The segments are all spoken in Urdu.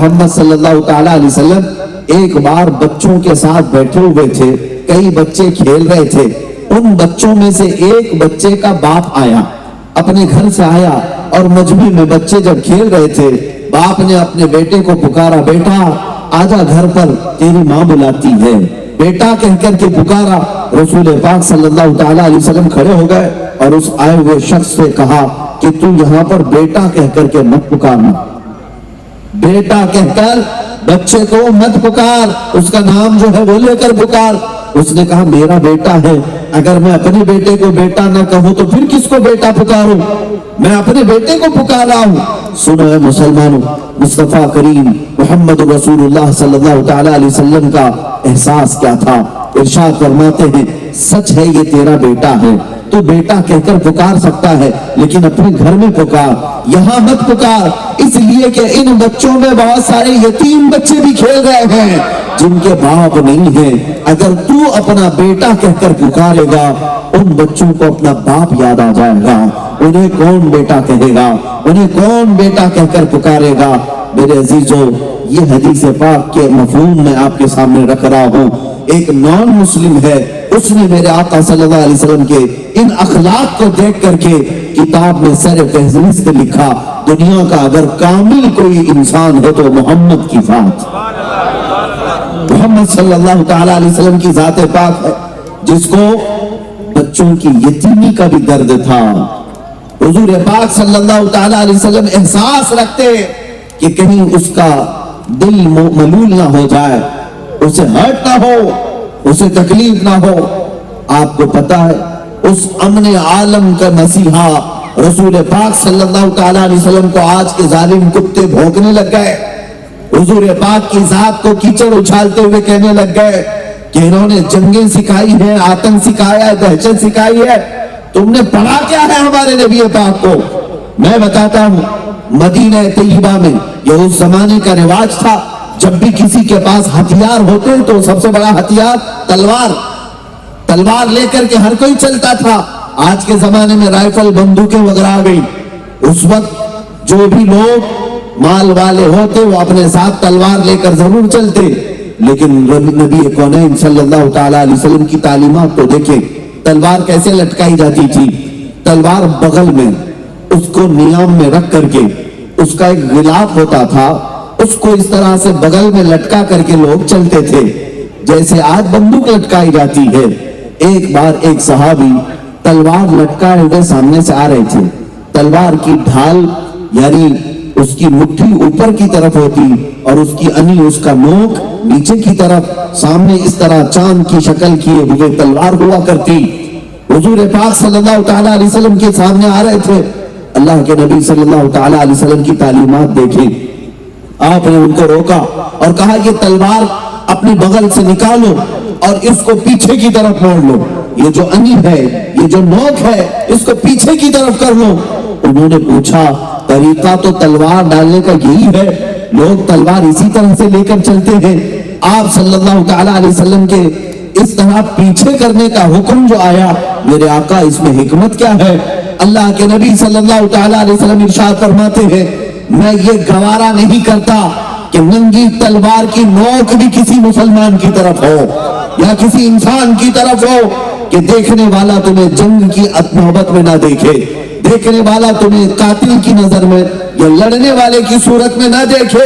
محمد صلی اللہ تعالیٰ علیہ وسلم ایک بار بچوں کے ساتھ بیٹھے ہوئے تھے، کئی بچے کھیل رہے تھے، ان بچوں میں سے ایک بچے کا باپ آیا، اپنے گھر سے آیا، اور مجمع میں بچے جب کھیل رہے تھے، باپ نے اپنے بیٹے کو پکارا، بیٹا آجا گھر پر، تیری ماں بلاتی ہے، بیٹا کہہ کر کے پکارا۔ رسول پاک صلی اللہ تعالیٰ علیہ وسلم کھڑے ہو گئے اور اس آئے ہوئے شخص سے کہا کہ تو یہاں پر بیٹا کہہ کر کے مت پکارنا، بیٹا کہہ کر بچے کو مت پکار، اس کا نام جو ہے وہ لے کر پکار۔ اس نے کہا میرا بیٹا ہے، اگر میں اپنے بیٹے کو بیٹا نہ کہوں تو پھر کس کو بیٹا پکاروں؟ میں اپنے بیٹے کو پکار رہا ہوں۔ سنو اے مسلمانوں، مصطفیٰ کریم محمد رسول اللہ صلی اللہ تعالیٰ علیہ وسلم کا احساس کیا تھا؟ ارشاد فرماتے ہیں سچ ہے یہ تیرا بیٹا ہے، تو بیٹا کہہ کر پکار سکتا ہے، لیکن اپنے گھر میں پکار، یہاں مت پکار، اس لیے کہ ان بچوں میں بہت سارے یتیم بچے بھی کھیل رہے ہیں جن کے باپ نہیں ہیں۔ اگر تو اپنا بیٹا کہہ کر پکارے گا، ان بچوں کو اپنا باپ یاد آ جائے گا، انہیں کون بیٹا کہے گا، انہیں کون بیٹا کہہ کر پکارے گا؟ میرے عزیزوں، یہ حدیث پاک کے مفہوم میں آپ کے سامنے رکھ رہا ہوں۔ ایک نان مسلم ہے، اس نے میرے آقا صلی اللہ علیہ وسلم کے ان اخلاق کو دیکھ کر کے کتاب میں سر فہرست لکھا، دنیا کا اگر کامل کوئی انسان ہے تو محمد کی ذات، محمد صلی اللہ تعالیٰ علیہ وسلم کی ذات پاک ہے، جس کو بچوں کی یتیمی کا بھی درد تھا۔ حضور پاک صلی اللہ تعالیٰ علیہ وسلم احساس رکھتے کہ کہیں اس کا دل ملول نہ ہو جائے، اسے ہرٹ نہ ہو، اسے تکلیف نہ ہو۔ آپ کو پتا ہے اس امن عالم کا مسیحا رسول پاک صلی اللہ تعالیٰ علیہ وسلم کو آج کے ظالم کتے بھونکنے لگ گئے، حضور پاک کی ذات کو کیچڑ اچھالتے ہوئے کہنے لگ گئے کہ انہوں نے جنگیں سکھائی ہیں، آتنک سکھایا ہے، دہشت سکھائی ہے، تم نے پڑھا کیا ہے ہمارے نبی پاک کو؟ میں بتاتا ہوں، مدینہ طیبہ میں یہ اس زمانے کا رواج تھا، جب بھی کسی کے پاس ہتھیار ہوتے تو سب سے بڑا ہتھیار تلوار لے کر کے ہر کوئی چلتا تھا۔ آج کے زمانے میں رائفل بندوقیں وغیرہ آ گئی، اس وقت جو بھی لوگ مال والے ہوتے وہ اپنے ساتھ تلوار لے کر ضرور چلتے، لیکن نبی کونین صلی اللہ تعالیٰ علیہ وسلم کی تعلیمات کو دیکھیں، تلوار کیسے لٹکائی جاتی تھی؟ تلوار بغل میں، اس کو نیام میں رکھ کر کے، اس کا ایک غلاف ہوتا تھا، اس کو اس طرح سے بغل میں لٹکا کر کے لوگ چلتے تھے، جیسے آج بندوق لٹکائی جاتی ہے۔ ایک بار ایک صحابی تلوار لٹکائے ہوئے سامنے سے آ رہے تھے، تلوار کی ڈھال یعنی اس کی مٹھی اوپر کی طرف ہوتی اور اس کی انی، اس کا نوک نیچے کی طرف، سامنے اس طرح چاند کی شکل کیے ہوئے تلوار ہوا کرتی۔ حضور پاک صلی اللہ تعالیٰ علیہ وسلم کے سامنے آ رہے تھے، اللہ کے نبی صلی اللہ تعالیٰ علیہ وسلم کی تعلیمات دیکھی، آپ نے ان کو روکا اور کہا یہ تلوار اپنی بغل سے نکالو اور اس کو پیچھے کی طرف موڑ لو، یہ جو انی ہے، یہ جو نوک ہے، اس کو پیچھے کی طرف کر لو۔ انہوں نے پوچھا طریقہ تو تلوار ڈالنے کا یہی ہے، لوگ تلوار اسی طرح سے لے کر چلتے ہیں، آپ صلی اللہ تعالیٰ علیہ وسلم کے اس طرح پیچھے کرنے کا حکم جو آیا، میرے آقا اس میں حکمت کیا ہے؟ اللہ کے نبی صلی اللہ تعالیٰ علیہ وسلم ارشاد فرماتے ہیں میں یہ گوارا نہیں کرتا کہ ننگی تلوار کی نوک بھی کسی مسلمان کی طرف ہو یا کسی انسان کی طرف ہو کہ دیکھنے والا تمہیں جنگ کی محبت میں نہ دیکھے، دیکھنے والا تمہیں قاتل کی نظر میں یا لڑنے والے کی صورت میں نہ دیکھے۔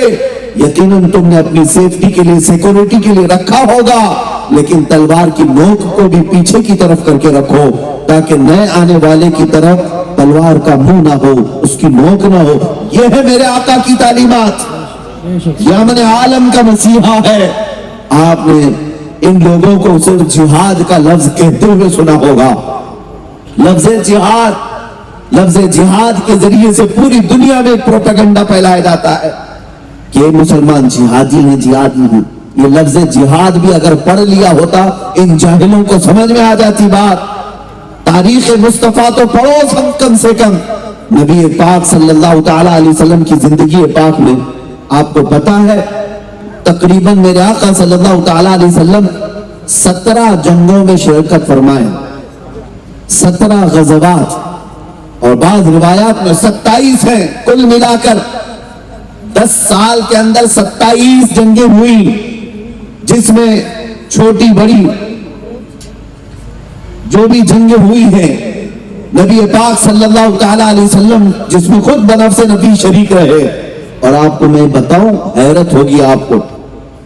یقیناً تم نے اپنی سیفٹی کے لیے، سیکورٹی کے لیے رکھا ہوگا، لیکن تلوار کی نوک کو بھی پیچھے کی طرف کر کے رکھو تاکہ نئے آنے والے کی طرف تلوار کا منہ نہ ہو، اس کی نوک نہ ہو۔ یہ ہے میرے آقا کی تعلیمات، یہ امن عالم کا مسیحا ہے۔ آپ نے ان لوگوں کو صرف جہاد کا لفظ کہتے ہوئے سنا ہوگا، لفظ جہاد کے ذریعے سے پوری دنیا میں پروپیگنڈا پھیلایا جاتا ہے کہ یہ مسلمان جہادی ہیں، جہادی ہیں۔ یہ لفظ جہاد بھی اگر پڑھ لیا ہوتا ان جاہلوں کو سمجھ میں آ جاتی بات۔ تاریخ مصطفیٰ تو پڑھو کم سے کم، نبی پاک صلی اللہ تعالیٰ علیہ وسلم کی زندگی پاک میں آپ کو پتا ہے تقریباً میرے آقا صلی اللہ تعالیٰ علیہ وسلم 17 جنگوں میں شرکت فرمائے، 17 غزوات، اور بعض روایات میں 27 ہیں، کل ملا کر 10 سال کے اندر 27 جنگیں ہوئی، جس میں چھوٹی بڑی جو بھی جنگیں ہوئی ہیں، نبی پاک صلی اللہ تعالی علیہ وسلم جس میں خود بنفس نبی شریک رہے. اور آپ کو میں بتاؤں، حیرت ہوگی آپ کو،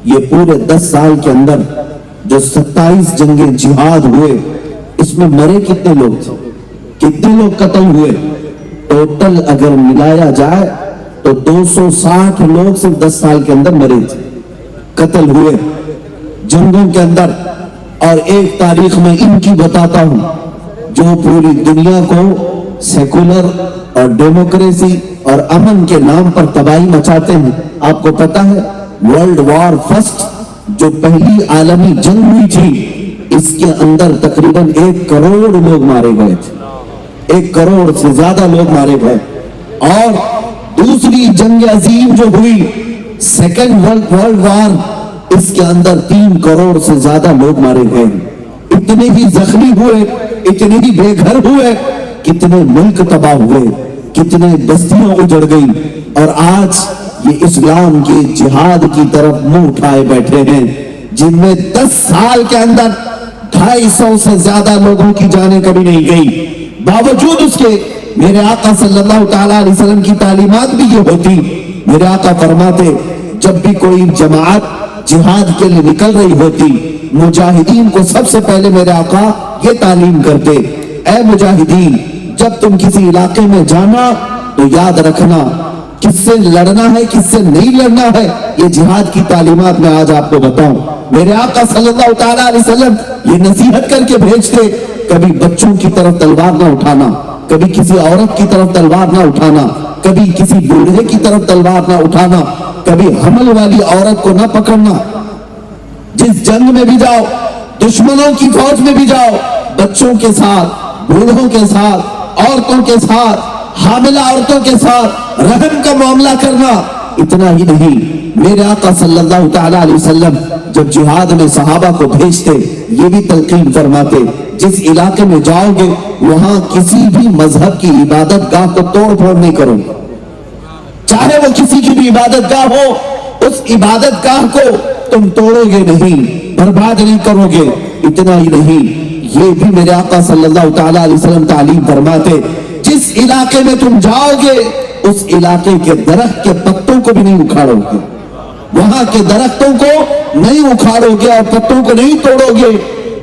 یہ پورے 10 سال کے اندر جو 27 جنگیں جہاد ہوئے، اس میں مرے کتنے لوگ تھے؟ کتنے لوگ قتل ہوئے؟ ٹوٹل اگر ملایا جائے تو 260 لوگ صرف 10 سال کے اندر مرے تھے، قتل ہوئے جنگوں کے اندر. اور ایک تاریخ میں ان کی بتاتا ہوں جو پوری دنیا کو سیکولر اور ڈیموکریسی اور امن کے نام پر تباہی مچاتے ہیں. آپ کو پتا ہے ورلڈ وار فرسٹ جو پہلی عالمی جنگ ہوئی تھی، اس کے اندر تقریباً 1 کروڑ لوگ مارے گئے تھے، 1 کروڑ سے زیادہ لوگ مارے گئے. اور دوسری جنگ عظیم جو ہوئی سیکنڈ ورلڈ وار، اس کے اندر 3 کروڑ سے زیادہ لوگ مارے گئے. اتنے ہی زخمی ہوئے، اتنے ہی بے گھر ہوئے، کتنے ملک تباہ ہوئے، کتنے بستیاں اجڑ گئی. اور آج یہ اسلام کے جہاد کی طرف منہ اٹھائے بیٹھے ہیں، جن میں 10 سال کے اندر 250 سے زیادہ لوگوں کی جانیں کبھی نہیں گئی. باوجود اس کے میرے آقا صلی اللہ تعالی علیہ وسلم کی تعلیمات بھی یہ ہوتی. میرے آقا فرماتے جب بھی کوئی جماعت جہاد کے لیے نکل رہی ہوتی، مجاہدین کو سب سے پہلے میرے آقا یہ تعلیم کرتے، اے مجاہدین جب تم کسی علاقے میں جانا تو یاد رکھنا کس سے لڑنا ہے کس سے نہیں لڑنا ہے. یہ جہاد کی تعلیمات میں آج آپ کو بتاؤں. میرے آقا صلی اللہ تعالی علیہ وسلم یہ نصیحت کر کے بھیجتے، کبھی بچوں کی طرف تلوار نہ اٹھانا، کبھی کسی عورت کی طرف تلوار نہ اٹھانا، کبھی کسی بوڑھے کی طرف تلوار نہ اٹھانا، کبھی حمل والی عورت کو نہ پکڑنا. جس جنگ میں بھی جاؤ، دشمنوں کی فوج میں بھی جاؤ، بچوں کے ساتھ، بوڑھوں کے ساتھ، عورتوں کے ساتھ، حاملہ عورتوں کے ساتھ رحم کا معاملہ کرنا. اتنا ہی نہیں، میرے آقا صلی اللہ تعالی علیہ وسلم جب جہاد میں صحابہ کو بھیجتے یہ بھی تلقین فرماتے، جس علاقے میں جاؤ گے وہاں کسی بھی مذہب کی عبادت گاہ کو توڑ پھوڑ نہیں کرو، چاہے وہ کسی کی بھی عبادت گاہ ہو، اس عبادت گاہ کو تم توڑو گے نہیں، برباد نہیں کرو گے. اتنا ہی نہیں، یہ بھی میرے آقا صلی اللہ تعالی علیہ وسلم تعلیم فرماتے، جس علاقے میں تم جاؤ گے اس علاقے کے درخت کے پتوں کو بھی نہیں اکھاڑو گے، وہاں کے درختوں کو نہیں اکھاڑو گے اور پتوں کو نہیں توڑو گے.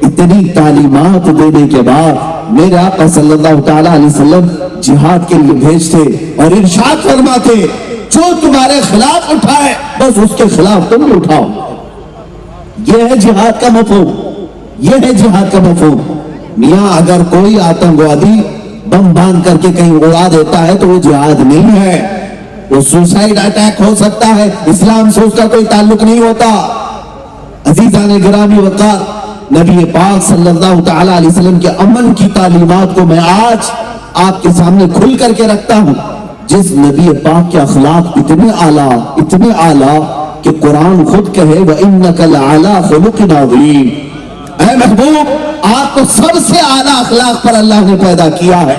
اتنی تعلیمات دینے کے بعد میرے آقا صلی اللہ تعالی علیہ وسلم جہاد کے لیے بھیجتے اور ارشاد فرماتے جو تمہارے خلاف اٹھائے بس اس کے خلاف تم بھی اٹھاؤ. یہ ہے جہاد کا مفہوم، یہ ہے جہاد کا مفہوم. میاں اگر کوئی آتنکوادی بم باندھ کر کے کہیں اڑا دیتا ہے تو وہ جہاد نہیں ہے، وہ سوسائیڈ اٹیک ہو سکتا ہے، اسلام سے اس کا کوئی تعلق نہیں ہوتا. عزیزان گرامی وقار، نبی پاک صلی اللہ تعالی علیہ وسلم کے امن کی تعلیمات کو میں آج آپ کے سامنے کھل کر کے رکھتا ہوں. جس نبی پاک کے اخلاق اتنے اعلیٰ کہ قرآن خود کہے وَإِنَّكَ لَعَلَىٰ خُلُقٍ عَظِيمٍ. اے محبوب، آپ کو سب سے اعلیٰ اخلاق پر اللہ نے پیدا کیا ہے.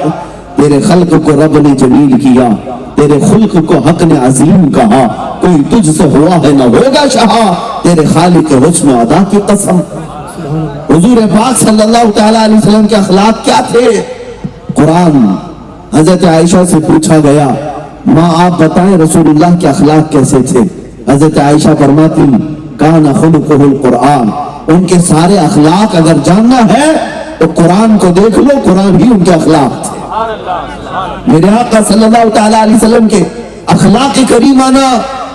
تیرے خلق کو رب نے جمیل کیا، تیرے خلق کو حق نے عظیم کہا. کوئی تجھ سے ہوا ہے نہ ہوگا شہا، تیرے خالق حسن و ادا کی قسم. حضور پاک صلی اللہ تعالی علیہ وسلم کے اخلاق کیا تھے؟ قرآن حضرت عائشہ سے پوچھا گیا، ماں آپ بتائیں رسول اللہ کے اخلاق کیسے تھے؟ حضرت عائشہ فرماتی کان خلقہ القرآن. ان کے سارے اخلاق اگر جاننا ہے تو قرآن کو دیکھ لو، قرآن ہی ان کے اخلاق تھے. میرے آقا صلی اللہ تعالی علیہ وسلم کے اخلاق کریمانہ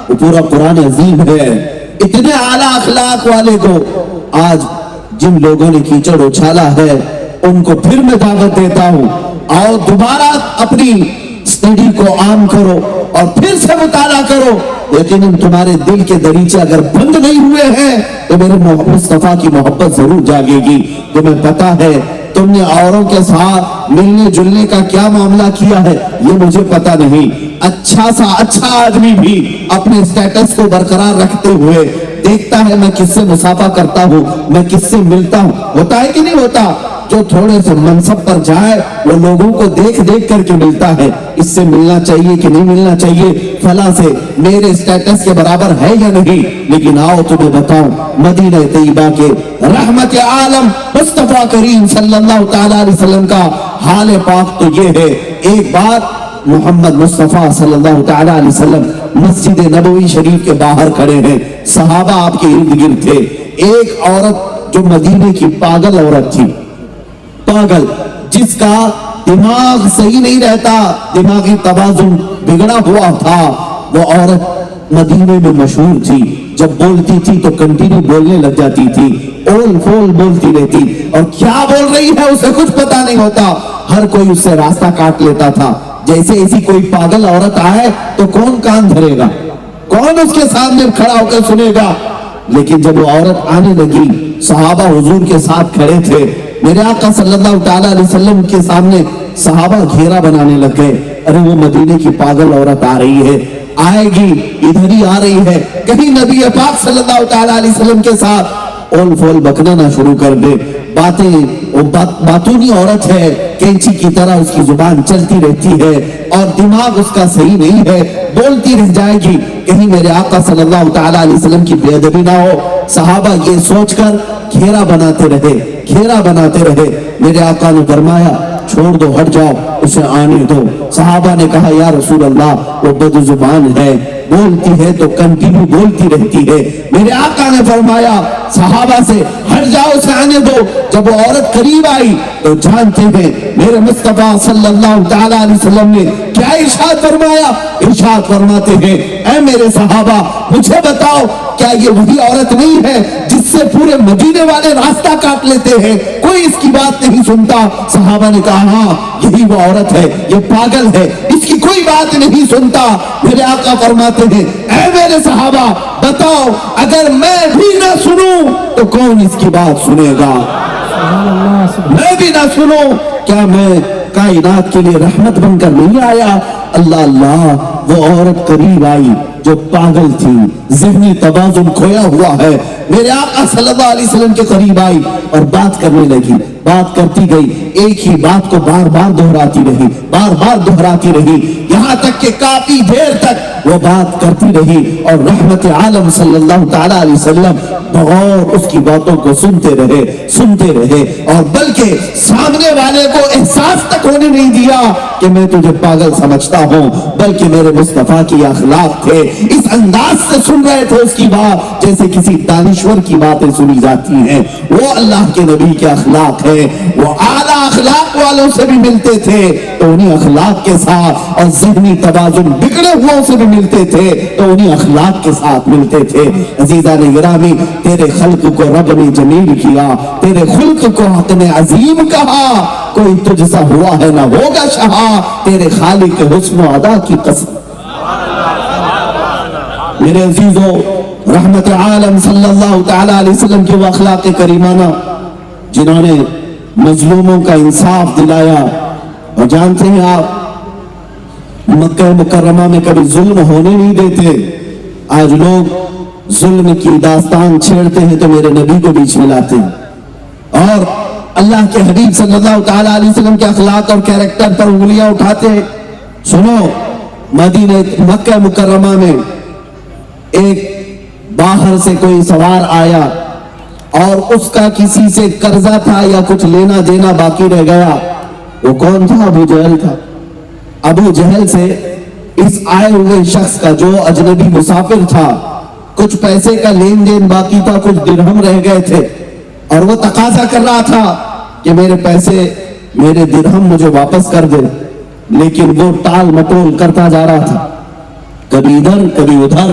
وہ پورا قرآن عظیم ہے. اتنے اعلیٰ اخلاق والے کو آج جن لوگوں نے کیچڑ اچھالا ہے ان کو پھر میں دعوت دیتا ہوں، آؤ دوبارہ اپنی اسٹڈی کو عام کرو اور پھر سے مطالعہ کرو. یقیناً تمہارے دل کے دریچے اگر بند نہیں ہوئے ہیں تو میرے مصطفیٰ کی محبت ضرور جاگے گی. تمہیں پتا ہے تم نے اوروں کے ساتھ ملنے جلنے کا کیا معاملہ کیا ہے یہ مجھے پتا نہیں. اچھا آدمی بھی اپنے سٹیٹس کو برقرار رکھتے ہوئے دیکھتا ہے میں کس سے مسافہ کرتا ہوں، میں کس سے ملتا ہوں. ہوتا ہے کہ نہیں ہوتا؟ جو تھوڑے سے منصب پر جائے وہ لوگوں کو دیکھ دیکھ کر کے ملتا ہے، اس سے ملنا چاہیے کہ نہیں ملنا چاہیے، فلاں سے میرے سٹیٹس کے برابر ہے یا نہیں۔ لیکن آؤ تمہیں بتاؤں، مدینہ طیبہ کے رحمت عالم مصطفیٰ کریم صلی اللہ تعالی علیہ وسلم کا حال پاک تو یہ ہے۔ ایک بات، محمد مصطفیٰ صلی اللہ تعالی علیہ وسلم مسجد نبوی شریف کے باہر کھڑے ہیں، صحابہ آپ کے ارد گرد تھے۔ ایک عورت جو مدینے کی پاگل عورت تھی، پاگل، جس کا دماغ صحیح نہیں رہتا، دماغی توازن بگڑا ہوا تھا، وہ عورت مدینے میں مشہور تھی۔ جب بولتی تھی تو کنٹینیو بولنے لگ جاتی تھی، اول فول بولتی رہتی، اور کیا بول رہی ہے اسے کچھ پتا نہیں ہوتا، ہر کوئی اس سے راستہ کاٹ لیتا تھا۔ جیسے ایسی کوئی پاگل عورت آئے تو کون کان دھرے گا، کون اس کے سامنے کھڑا ہو کر سنے گا؟ لیکن جب وہ عورت آنے لگی، صحابہ حضور کے ساتھ کھڑے تھے، میرے آقا صلی اللہ تعالی علیہ وسلم کے سامنے صحابہ گھیرا بنانے لگ گئے، ارے وہ مدینے کی پاگل عورت آ رہی ہے، آئے گی، ادھر ہی آ رہی ہے، کہیں نبی پاک صلی اللہ تعالی علیہ وسلم کے ساتھ اول فول بکنا نہ شروع کر دے۔ باتونی عورت ہے، کینچی کی طرح اس کی زبان چلتی رہتی ہے اور دماغ اس کا صحیح نہیں ہے، بولتی رہ جائے گی، کہیں میرے آقا صلی اللہ تعالی علیہ وسلم کی بے ادبی نہ ہو۔ صحابہ یہ سوچ کر گھیرا بناتے رہے، گھیرا بناتے رہے۔ میرے آقا نے فرمایا چھوڑ دو، ہٹ جاؤ، اسے آنے دو۔ صحابہ نے کہا یا رسول اللہ وہ بد زبان ہے، بولتی ہے تو کنٹینیو بولتی رہتی ہے۔ میرے آقا نے فرمایا صحابہ سے ہٹ جاؤ، اسے آنے دو۔ جب وہ عورت قریب آئی تو جانتے ہیں میرے مصطفیٰ صلی اللہ تعالی علیہ وسلم نے کیا ارشاد فرمایا؟ ارشاد فرماتے ہیں اے میرے صحابہ مجھے بتاؤ کیا یہ وہی عورت نہیں ہے جس سے پورے مدینے والے راستہ کاٹ لیتے ہیں، کوئی اس کی بات نہیں سنتا؟ صحابہ نے کہا ہاں یہی وہ عورت ہے، یہ پاگل ہے، اس کی کوئی بات نہیں سنتا۔ میرے آقا فرماتے ہیں اے میرے صحابہ بتاؤ اگر میں بھی نہ سنوں تو کون اس کی بات سنے گا؟ میں بھی نہ سنوں، کیا میں کائنات کے لیے رحمت بن کر نہیں آیا؟ اللہ اللہ، وہ عورت قریب آئی جو پاگل تھی، ذہنی توازن کھویا ہوا ہے، میرے آقا صلی اللہ علیہ وسلم کے قریب آئی اور بات کرنے لگی، بات کرتی گئی، ایک ہی بات کو بار بار دہراتی رہی، بار بار دہراتی رہی، یہاں تک کہ کافی دیر تک وہ بات کرتی رہی اور رحمت عالم صلی اللہ تعالی علیہ وسلم بغور اس کی باتوں کو سنتے رہے اور بلکہ سامنے والے کو احساس تک ہونے نہیں دیا کہ میں تجھے پاگل سمجھتا ہوں، بلکہ میرے مصطفیٰ کی اخلاق تھے، اس انداز سے سن رہے تھے اس کی بات جیسے کسی دانشور کی باتیں سنی جاتی ہیں۔ وہ اللہ کے نبی کے اخلاق ہے، وہ اعلیٰ اخلاق والوں سے بھی ملتے تھے تو انہیں اخلاق کے ساتھ، اور ذہنی توازن بگڑے ہوا سے بھی ملتے تھے تو انہیں اخلاق کے ساتھ ملتے تھے۔ عزیزان گرامی، تیرے خلق کو رب نے جمیل کیا، تیرے خلق کو حق نے عظیم کہا، کوئی تجھ سا ہوا ہے نہ ہوگا شہا، تیرے خالق کے حسن و ادا کی قسم۔ میرے عزیزوں، رحمت عالم صلی اللہ تعالی علیہ وسلم کی وہ اخلاق کریمانہ جنہوں نے مظلوموں کا انصاف دلایا، اور جانتے ہیں آپ مکہ مکرمہ میں کبھی ظلم ہونے نہیں دیتے۔ آج لوگ ظلم کی داستان چھیڑتے ہیں تو میرے نبی کو بیچ میں لاتے ہیں اور اللہ کے حبیب صلی اللہ تعالی علیہ وسلم کے اخلاق اور کیریکٹر پر انگلیاں اٹھاتے ہیں۔ سنو، مدینہ مکہ مکرمہ میں ایک باہر سے کوئی سوار آیا اور اس کا کسی سے قرضہ تھا یا کچھ لینا دینا باقی رہ گیا۔ وہ کون تھا؟ ابو جہل تھا۔ ابو جہل سے اس آئے ہوئے شخص کا جو اجنبی مسافر تھا کچھ پیسے کا لین دین باقی تھا، کچھ درہم رہ گئے تھے اور وہ تقاضا کر رہا تھا کہ میرے پیسے، میرے درہم مجھے واپس کر دے، لیکن وہ ٹال مٹول کرتا جا رہا تھا، کبھی ادھر کبھی ادھر،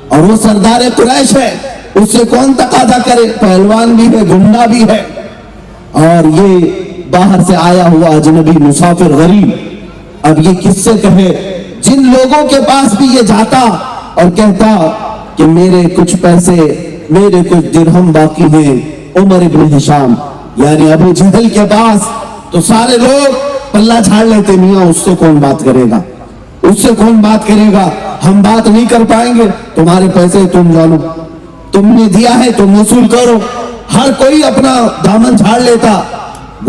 اور وہ سردار قریش ہے، اس سے کون تقاضا کرے؟ پہلوان بھی ہے، گنڈا بھی ہے، اور یہ باہر سے آیا ہوا اجنبی مسافر غریب۔ اب یہ کس سے کہے؟ جن لوگوں کے پاس بھی یہ جاتا اور کہتا کہ میرے کچھ پیسے، میرے کچھ درہم باقی ہیں، عمر ابن ہشام یعنی ابو جہل کے پاس، تو سارے لوگ پلہ جھاڑ لیتے، میاں اس سے کون بات کرے گا، اس سے کون بات کرے گا، ہم بات نہیں کر پائیں گے، تمہارے پیسے تم جانو، تم نے دیا ہے تم وصول کرو۔ ہر کوئی اپنا دامن جھاڑ لیتا۔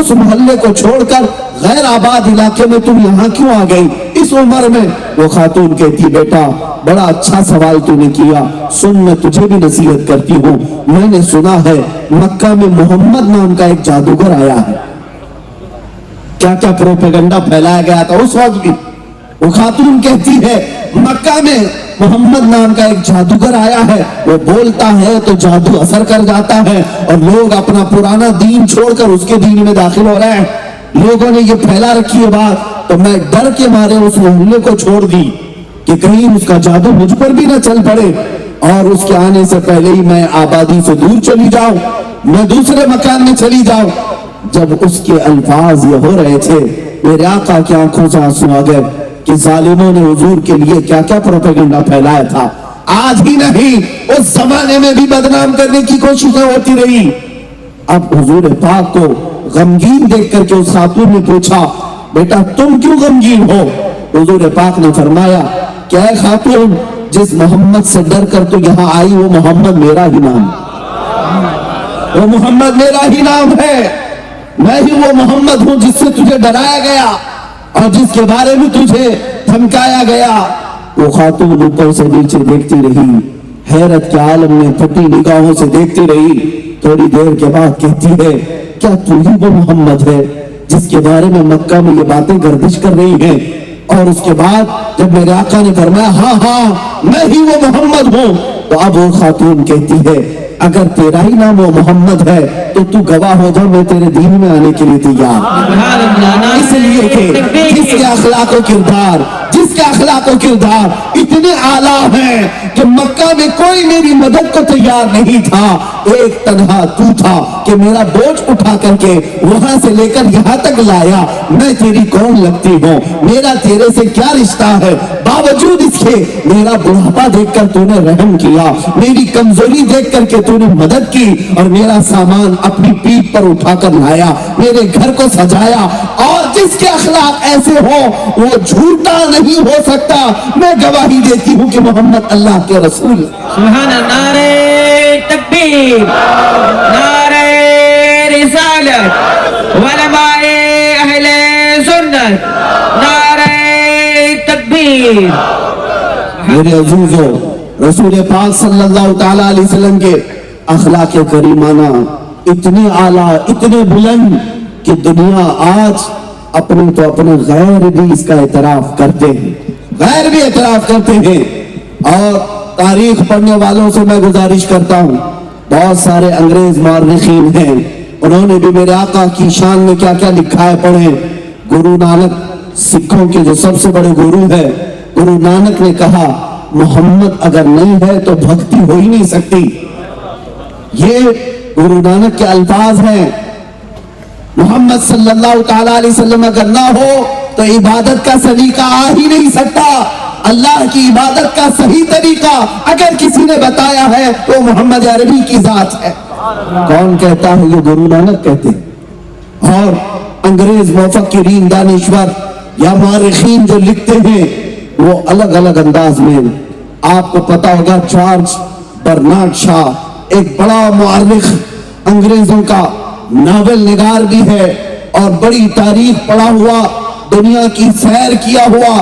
اس محلے کو چھوڑ کر غیر آباد علاقے میں تم یہاں کیوں آ گئی اس عمر میں؟ وہ خاتون کہتی بیٹا بڑا اچھا سوال تو نے کیا، سن میں تجھے بھی نصیحت کرتی ہوں، میں نے سنا ہے مکہ میں محمد نام کا ایک جادوگر آیا ہے۔ کیا کیا پروپیگنڈا پھیلایا گیا تھا اس وقت بھی۔ وہ خاتون کہتی ہے مکہ میں محمد نام کا ایک جادوگر آیا ہے، وہ بولتا ہے تو جادو اثر کر جاتا ہے اور لوگ اپنا پرانا دین چھوڑ کر اس کے دین میں داخل ہو رہے ہیں۔ لوگوں نے یہ پھیلا رکھی ہے بات، تو میں ڈر کے مارے اس محلے کو چھوڑ دی کہ کہیں اس کا جادو مجھ پر بھی نہ چل پڑے اور اس کے آنے سے پہلے ہی میں آبادی سے دور چلی جاؤں، میں دوسرے مکان میں چلی جاؤں۔ جب اس کے الفاظ یہ ہو رہے تھے میرے آقا کی آنکھوں سے آنسو آ گئے کہ ظالموں نے حضور کے لیے کیا کیا پروپیگنڈا پھیلایا تھا، آج ہی نہیں اس زمانے میں بھی بدنام کرنے کی کوششیں ہوتی رہی۔ اب حضور پاک کو غمگین دیکھ کر کے اس خاتون نے پوچھا بیٹا تم کیوں غمگین ہو؟ حضور پاک نے فرمایا کہ اے خاتون جس محمد سے ڈر کر تو یہاں آئی وہ محمد میرا ہی نام، وہ محمد میرا ہی نام ہے، میں ہی وہ محمد ہوں جس سے تجھے ڈرایا گیا اور جس کے بارے میں تجھے دھمکایا گیا۔ وہ خاتون اوپر سے نیچے دیکھتی رہی، حیرت کے عالم میں پھٹی نگاہوں سے دیکھتی رہی، تھوڑی دیر کے بعد کہتی ہے کیا تو ہی وہ محمد ہے جس کے بارے میں مکہ میں یہ باتیں گردش کر رہی ہیں؟ اور اس کے بعد جب میرے آقا نے فرمایا ہاں ہاں میں ہی وہ محمد ہوں، تو اب وہ خاتون کہتی ہے اگر تیرا ہی نام وہ محمد ہے تو تو گواہ ہو جا میں تیرے دین میں آنے کے لیے تیار، اس لیے کہ جس کے اخلاق و کردار اتنے اعلیٰ ہیں کہ مکہ میں کوئی میری مدد کو تیار نہیں تھا، ایک تنہا تو تھا کہ میرا بوجھ اٹھا کر کے وہاں سے لے کر یہاں تک لایا، میں تیری کون لگتی ہوں، میرا تیرے سے کیا رشتہ ہے، باوجود اس کے میرا بڑھاپا دیکھ کر تو نے رحم کیا، میری کمزوری دیکھ کر کے تو نے مدد کی اور میرا سامان اپنی پیٹھ پر اٹھا کر لایا، میرے گھر کو سجایا، اور جس کے اخلاق ایسے ہو وہ جھوٹا نہیں ہو سکتا، میں گواہی دیتی ہوں کہ محمد اللہ کے رسول۔ سبحان اللہ، نعرہ تکبیر، نعرہ رسالت، علماء اہل سنت، نعرہ تکبیر۔ میرے عزیزو رسول پاک صلی اللہ تعالیٰ علیہ وسلم کے اخلاق کریمانہ اتنے اعلیٰ اتنے بلند کہ دنیا آج اپنے تو اپنے غیر بھی اس کا اعتراف کرتے ہیں، غیر بھی اعتراف کرتے ہیں۔ اور تاریخ پڑھنے والوں سے میں گزارش کرتا ہوں، بہت سارے انگریز مورخین ہیں، انہوں نے بھی میرے آقا کی شان میں کیا کیا لکھا ہے پڑھیں۔ گرو نانک سکھوں کے جو سب سے بڑے گرو ہے، گرو نانک نے کہا محمد اگر نہیں ہے تو بھکتی ہو ہی نہیں سکتی، یہ گرو نانک کے الفاظ ہیں۔ محمد صلی اللہ تعالیٰ علیہ وسلم اگر نہ ہو تو عبادت کا سلیقہ آ ہی نہیں سکتا، اللہ کی عبادت کا صحیح طریقہ اگر کسی نے بتایا ہے تو محمد عربی کی ذات ہے۔ کون کہتا ہے؟ یہ گرو نانک کہتے ہیں۔ اور انگریز مفکرین دانشور یا مورخین جو لکھتے ہیں وہ الگ الگ انداز میں، آپ کو پتا ہوگا جارج برنارڈ شاہ ایک بڑا مورخ انگریزوں کا ناول نگار بھی ہے اور بڑی تاریخ پڑھا ہوا، دنیا کی سیر کیا ہوا،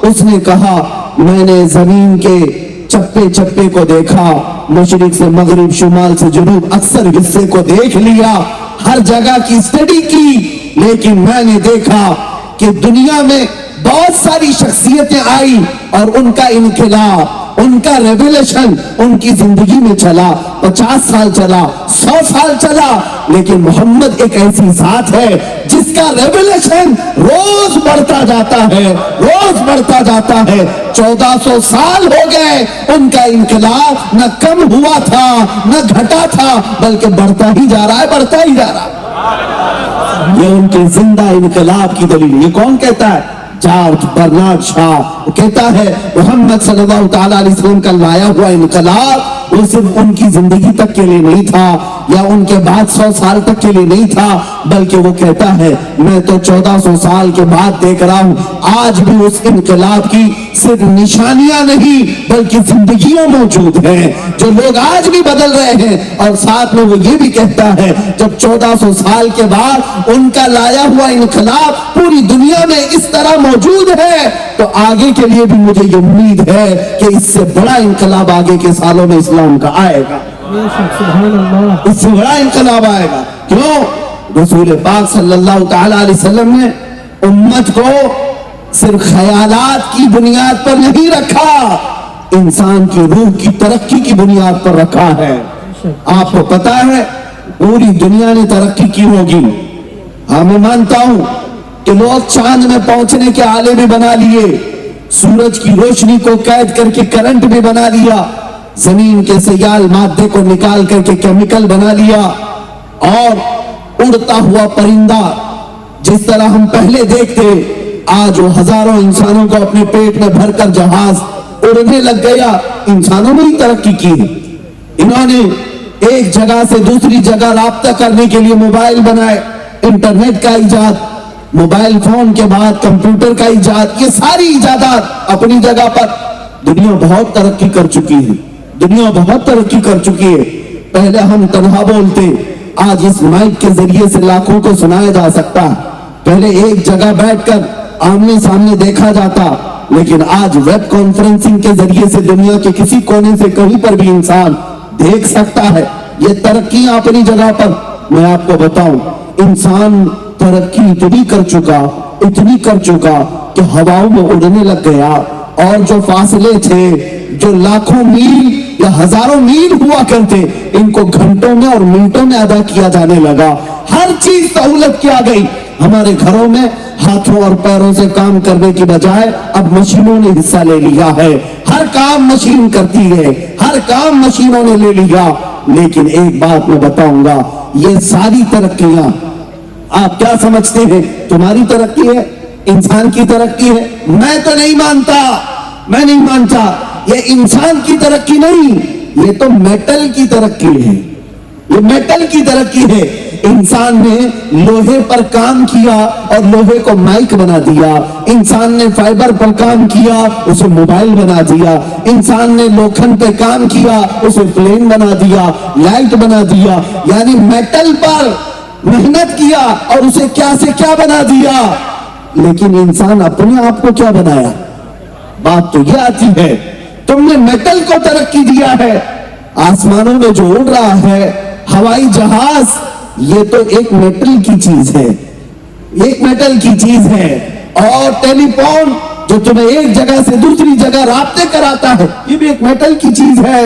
اس نے کہا میں نے زمین کے چپے چپے کو دیکھا، مشرق سے مغرب شمال سے جنوب اکثر حصے کو دیکھ لیا، ہر جگہ کی اسٹڈی کی، لیکن میں نے دیکھا کہ دنیا میں بہت ساری شخصیتیں آئی اور ان کا انقلاب، ان کا ریولیشن ان کی زندگی میں چلا، 50 سال چلا، 100 سال چلا، لیکن محمد ایک ایسی ذات ہے جس کا ریولیشن روز بڑھتا جاتا ہے، روز بڑھتا جاتا ہے۔ 1400 سال ہو گئے، ان کا انقلاب نہ کم ہوا تھا نہ گھٹا تھا، بلکہ بڑھتا ہی جا رہا ہے، بڑھتا ہی جا رہا ہے۔ یہ ان کے زندہ انقلاب کی دلیل۔ یہ کون کہتا ہے؟ جارج برنارڈ شاہ کہتا ہے محمد صلی اللہ تعالیٰ علیہ وسلم کا لایا ہوا انقلاب وہ صرف ان کی زندگی تک کے لیے نہیں تھا یا ان کے بعد 100 سال تک کے لیے نہیں تھا، بلکہ وہ کہتا ہے میں تو 1400 سال کے بعد دیکھ رہا ہوں آج بھی اس انقلاب کی صرف نشانیاں نہیں بلکہ زندگیاں موجود ہیں جو لوگ آج بھی بدل رہے ہیں۔ اور ساتھ میں وہ یہ بھی کہتا ہے جب 1400 سال کے بعد ان کا لایا ہوا انقلاب پوری دنیا میں اس طرح موجود ہے تو آگے کے لیے بھی مجھے یہ امید ہے کہ اس سے بڑا انقلاب آگے کے سالوں میں اسلام کا آئے گا، اس سے بڑا انقلاب آئے گا۔ کیوں؟ رسول پاک صلی اللہ تعالی علیہ وسلم نے امت کو صرف خیالات کی بنیاد پر نہیں رکھا، انسان کی روح کی ترقی کی بنیاد پر رکھا ہے۔ آپ کو پتا ہے پوری دنیا نے ترقی کی ہوگی، ہاں میں مانتا ہوں کہ لوگ چاند میں پہنچنے کے آلے بھی بنا لیے، سورج کی روشنی کو قید کر کے کرنٹ بھی بنا لیا، زمین کے سیال مادے کو نکال کر کے کیمیکل بنا لیا، اور اڑتا ہوا پرندہ جس طرح ہم پہلے دیکھتے آج وہ ہزاروں انسانوں کو اپنے پیٹ میں بھر کر جہاز اڑنے لگ گیا۔ انسانوں نے ہی ترقی کی، انہوں نے ایک جگہ سے دوسری جگہ رابطہ کرنے کے لیے موبائل بنائے، انٹرنیٹ کا ایجاد، موبائل فون کے بعد کمپیوٹر کا ایجاد، یہ ساری ایجادات اپنی جگہ پر دنیا بہت ترقی کر چکی ہے، دنیا بہت ترقی کر چکی ہے۔ پہلے ہم تنہا بولتے، آج اس مائک کے ذریعے سے لاکھوں کو سنایا جا سکتا ہے، پہلے ایک جگہ بیٹھ کر آمنے سامنے دیکھا جاتا، لیکن آج ویب کانفرنسنگ کے ذریعے سے دنیا کے کسی کونے سے کہیں پر بھی انسان دیکھ سکتا ہے۔ یہ ترقیاں اپنی جگہ پر، میں آپ کو بتاؤں انسان ترقی اتنی کر چکا کہ ہواؤں میں اڑنے لگ گیا، اور جو فاصلے تھے جو لاکھوں میل یا ہزاروں میل ہوا کرتے ان کو گھنٹوں میں اور منٹوں میں ادا کیا جانے لگا۔ ہر چیز سہولت کی آ گئی، ہمارے گھروں میں ہاتھوں اور پیروں سے کام کرنے کی بجائے اب مشینوں نے حصہ لے لیا ہے، ہر کام مشین کرتی ہے، ہر کام مشینوں نے لے لیا۔ لیکن ایک بات میں بتاؤں گا، یہ ساری ترقیاں آپ کیا سمجھتے ہیں تمہاری ترقی ہے، انسان کی ترقی ہے؟ میں تو نہیں مانتا، میں نہیں مانتا، یہ انسان کی ترقی نہیں، یہ تو میٹل کی ترقی ہے، یہ میٹل کی ترقی ہے۔ انسان نے لوہے پر کام کیا اور لوہے کو مائک بنا دیا، انسان نے فائبر پر کام کیا اسے موبائل بنا دیا، انسان نے لوکھن پہ کام کیا اسے پلین بنا دیا، لائٹ بنا دیا، یعنی میٹل پر محنت کیا اور اسے کیا سے کیا بنا دیا۔ لیکن انسان اپنے آپ کو کیا بنایا؟ بات تو یہ آتی ہے تم نے میٹل کو ترقی دیا ہے، آسمانوں میں جو اڑ رہا ہے ہوائی جہاز یہ تو ایک میٹل کی چیز ہے، ایک میٹل کی چیز ہے، اور ٹیلی فون جو تمہیں ایک جگہ سے دوسری جگہ رابطے کراتا ہے یہ بھی ایک میٹل کی چیز ہے۔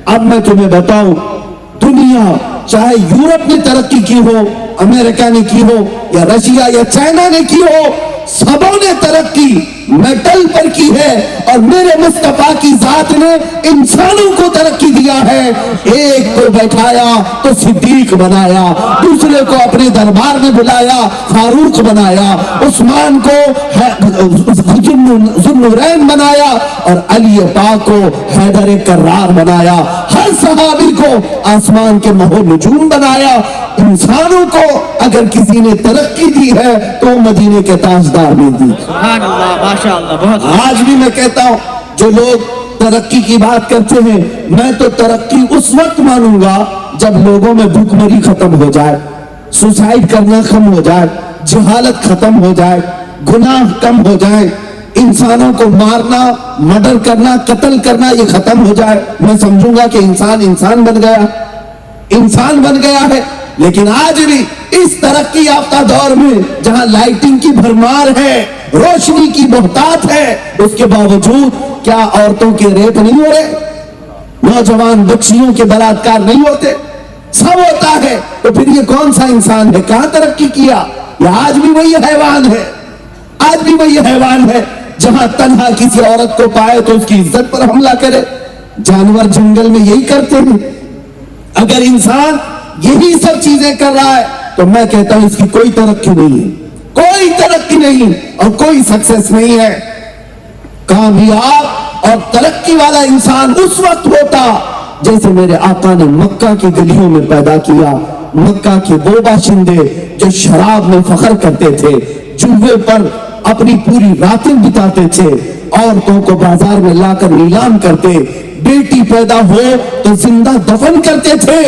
اب میں تمہیں بتاؤں دنیا چاہے یورپ نے ترقی کی ہو، امریکہ نے کی ہو، یا رشیا یا چائنا نے کی ہو، سبوں نے ترقی میٹل پر کی ہے، اور میرے مصطفیٰ کی ذات نے انسانوں کو ترقی دیا ہے۔ ایک کو بیٹھایا تو صدیق بنایا، دوسرے کو اپنے دربار میں بلایا فاروق بنایا، عثمان کو ذوالنورین بنایا، اور علی پاک کو حیدر کرار بنایا، ہر صحابی کو آسمان کے مہو نجوم بنایا۔ انسانوں کو اگر کسی نے ترقی دی ہے تو مدینے کے تاجدار نے دی۔ سبحان اللہ، ماشاءاللہ، بہت آج بھی میں کہتا ہوں جو لوگ ترقی کی بات کرتے ہیں، میں تو ترقی اس وقت مانوں گا جب لوگوں میں بھوک مری ختم ہو جائے، سوسائڈ کرنا کم ہو جائے، جہالت ختم ہو جائے، گناہ کم ہو جائے، انسانوں کو مارنا، مرڈر کرنا، قتل کرنا یہ ختم ہو جائے، میں سمجھوں گا کہ انسان بن گیا، انسان بن گیا ہے۔ لیکن آج بھی اس ترقی یافتہ دور میں جہاں لائٹنگ کی بھرمار ہے، روشنی کی بہتات ہے، اس کے باوجود کیا عورتوں کے ریپ نہیں ہو رہے؟ نوجوان بچیوں کے بلاತ್ಕಾರ نہیں ہوتے؟ سب ہوتا ہے، تو پھر یہ کون سا انسان ہے؟ کہاں ترقی کیا؟ یہ آج بھی وہی حیوان ہے، آج بھی وہی حیوان ہے جہاں تنہا کسی عورت کو پائے تو اس کی عزت پر حملہ کرے۔ جانور جنگل میں یہی کرتے ہیں۔ اگر انسان یہی سب چیزیں کر رہا ہے تو میں کہتا ہوں اس کی کوئی ترقی نہیں ہے، کوئی ترقی نہیں اور کوئی سکسیس نہیں ہے۔ کامیاب اور ترقی والا انسان اس وقت ہوتا جیسے میرے آقا نے مکہ کی گلیوں میں پیدا کیا. مکہ کے وہ باشندے جو شراب میں فخر کرتے تھے, جوے پر اپنی پوری راتیں بتاتے تھے, عورتوں کو بازار میں لا کر نیلام کرتے, بیٹی پیدا ہو تو زندہ دفن کرتے تھے.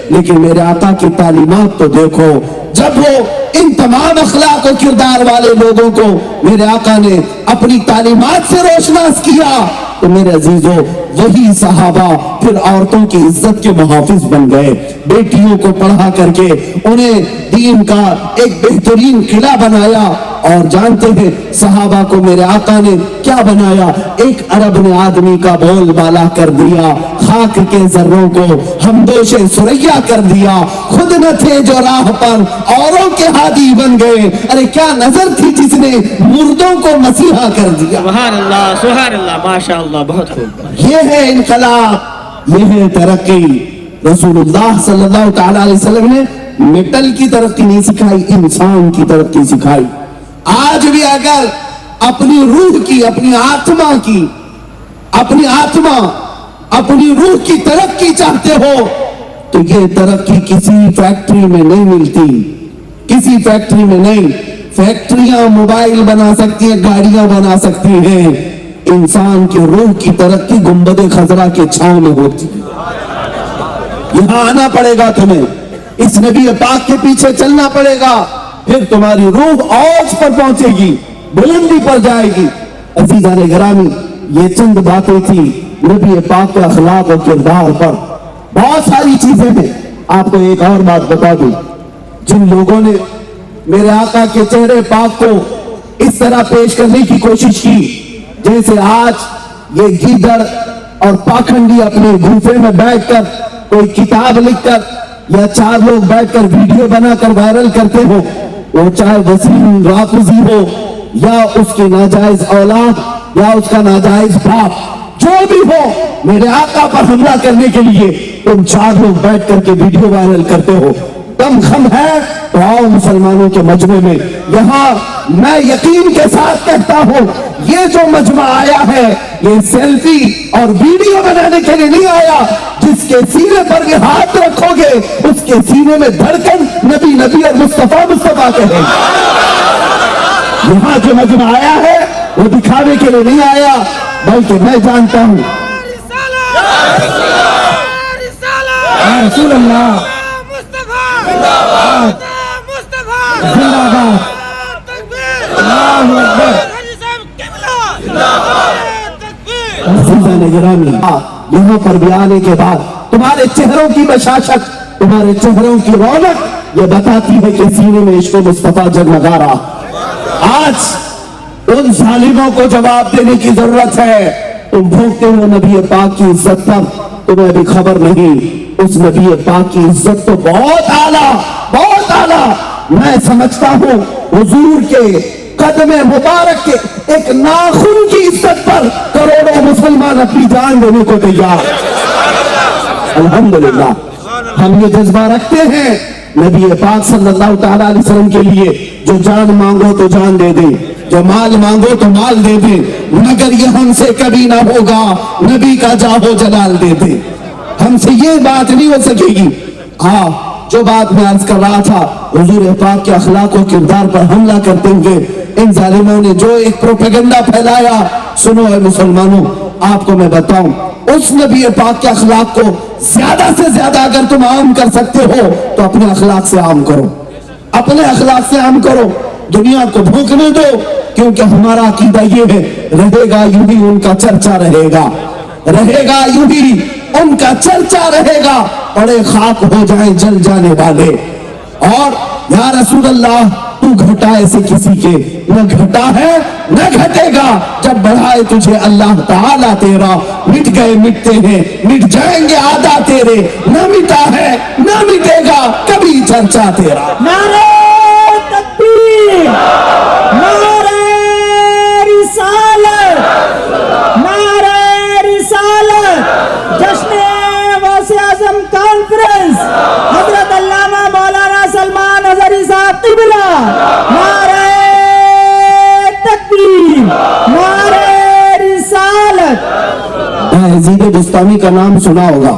لیکن میرے آقا کی تعلیمات تو دیکھو, جب وہ ان تمام اخلاق و کردار والے لوگوں کو میرے آقا نے اپنی تعلیمات سے روشناس کیا, تو میرے عزیزوں وہی صحابہ پھر عورتوں کی عزت کے محافظ بن گئے. بیٹیوں کو پڑھا کر کے انہیں دین کا ایک بہترین قلعہ بنایا. اور جانتے ہیں صحابہ کو میرے آقا نے کیا بنایا؟ ایک عرب نے آدمی کا بول بالا کر دیا, خاک کے ذروں کو ہمدوش سریا کر دیا. خود نہ تھے جو راہ پر اوروں کے ہادی بن گئے. ارے کیا نظر تھی جس نے مردوں کو مسیحا کر دیا. سبحان اللہ, ماشاء اللہ, بہت خوب. یہ ہے انقلاب, یہ ہے ترقی. رسول اللہ صلی اللہ تعالی علیہ وسلم نے میٹل کی ترقی نہیں سکھائی, انسان کی ترقی سکھائی. آج بھی اگر اپنی روح کی, اپنی آتما کی, اپنی روح کی ترقی چاہتے ہو تو یہ ترقی کسی فیکٹری میں نہیں ملتی, کسی فیکٹری میں نہیں. فیکٹریاں موبائل بنا سکتی ہیں, گاڑیاں بنا سکتی ہیں, انسان کی روح کی ترقی گنبد خضرا کے چھاؤں میں ہوتی ہے. یہاں آنا پڑے گا تمہیں, اس نبی پاک کے پیچھے چلنا پڑے گا, پھر تمہاری روح اوج پر پہنچے گی, بلندی پر جائے گی. عزیزان گرامی, یہ چند باتیں تھی نبی پاک کے اخلاق و کردار پر. بہت ساری چیزیں ہیں. آپ کو ایک اور بات بتا دوں, جن لوگوں نے میرے آقا کے چہرے پاک کو اس طرح پیش کرنے کی کوشش کی جیسے آج یہ گیدڑ اور پاکھنڈی اپنے گھوفے میں بیٹھ کر کوئی کتاب لکھ کر یا چار لوگ بیٹھ کر ویڈیو بنا کر وائرل کرتے ہو, وہ چاہے وسیم رافضی ہو یا اس کی ناجائز اولاد یا اس کا ناجائز باپ, جو بھی ہو, میرے آقا پر حملہ کرنے کے لیے تم چار لوگ بیٹھ کر کے ویڈیو وائرل کرتے ہو. دم خم ہے تو آؤ مسلمانوں کے مجمع میں. یہاں میں یقین کے ساتھ کہتا ہوں, یہ جو مجمع آیا ہے یہ سیلفی اور ویڈیو بنانے کے لیے نہیں آیا. جس کے سینے پر یہ ہاتھ رکھو گے اس کے سینے میں دھڑکن نبی نبی اور مصطفیٰ مصطفیٰ کہے. یہاں جو مجمع آیا ہے وہ دکھانے کے لیے نہیں آیا, بلکہ میں جانتا ہوں رسول اللہ زندہ باد, اللہ اکبر. عزیزان گرامی, یہاں پر بھی آنے کے بعد تمہارے چہروں کی بشاشت, تمہارے چہروں کی رونق یہ بتاتی ہے کہ سینے میں عشق و مصطفیٰ جگمگا رہا. آج ان ظالموں کو جواب دینے کی ضرورت ہے. تم بھوکتے ہو نبی پاک کی عزت پر, تمہیں ابھی خبر نہیں. اس نبی پاک کی عزت تو بہت اعلیٰ, بہت اعلیٰ. میں سمجھتا ہوں حضور کے قدم مبارک کے ایک ناخن کی عزت پر کروڑوں مسلمان اپنی جان دینے کو تیار. الحمدللہ ہم یہ جذبہ رکھتے ہیں نبی پاک صلی اللہ تعالی علیہ وسلم کے لیے, جو جان مانگو تو جان دے دیں, جو مال مانگو تو مال دے دیں, مگر یہ ہم سے کبھی نہ ہوگا نبی کا جاہو جلال دے دیں. ہم سے یہ بات نہیں ہو سکے گی. ہاں, جو بات میں عرض کر رہا تھا, حضور پاک کے اخلاق و کردار پر حملہ کرتے ہوئے ان ظالموں نے جو ایک پروپیگنڈا پھیلایا. سنو اے مسلمانوں, آپ کو میں بتاؤں, اس نبی پاک کے اخلاق کو زیادہ سے زیادہ اگر تم عام کر سکتے ہو تو اپنے اخلاق سے عام کرو, اپنے اخلاق سے عام کرو. دنیا کو بھوکنے دو, کیونکہ ہمارا عقیدہ یہ ہے, رہے گا یوں ہی ان کا چرچا رہے گا, رہے گا یوں ہی ان کا چرچا رہے گا. بڑے خاک ہو جائیں جل جانے والے. اور یا رسول اللہ, تو گھٹا ایسے کسی کے نہ گھٹا ہے نہ گھٹے گا. جب بڑھائے تجھے اللہ تعالیٰ تیرا, مٹ گئے مٹتے ہیں مٹ جائیں گے آدھا تیرے. نہ مٹا ہے نہ مٹے گا کبھی چرچا تیرا. نعرہ تکبیر, نعرہ رسالت, نعرہ رسالت. جشن غوث اعظم کانفرنس حضرت علامہ مولانا سلمان اظہری صاحب قبلہ. نعرہ تکبیر, نعرہ رسالت. یزید بستامی کا نام سنا ہوگا,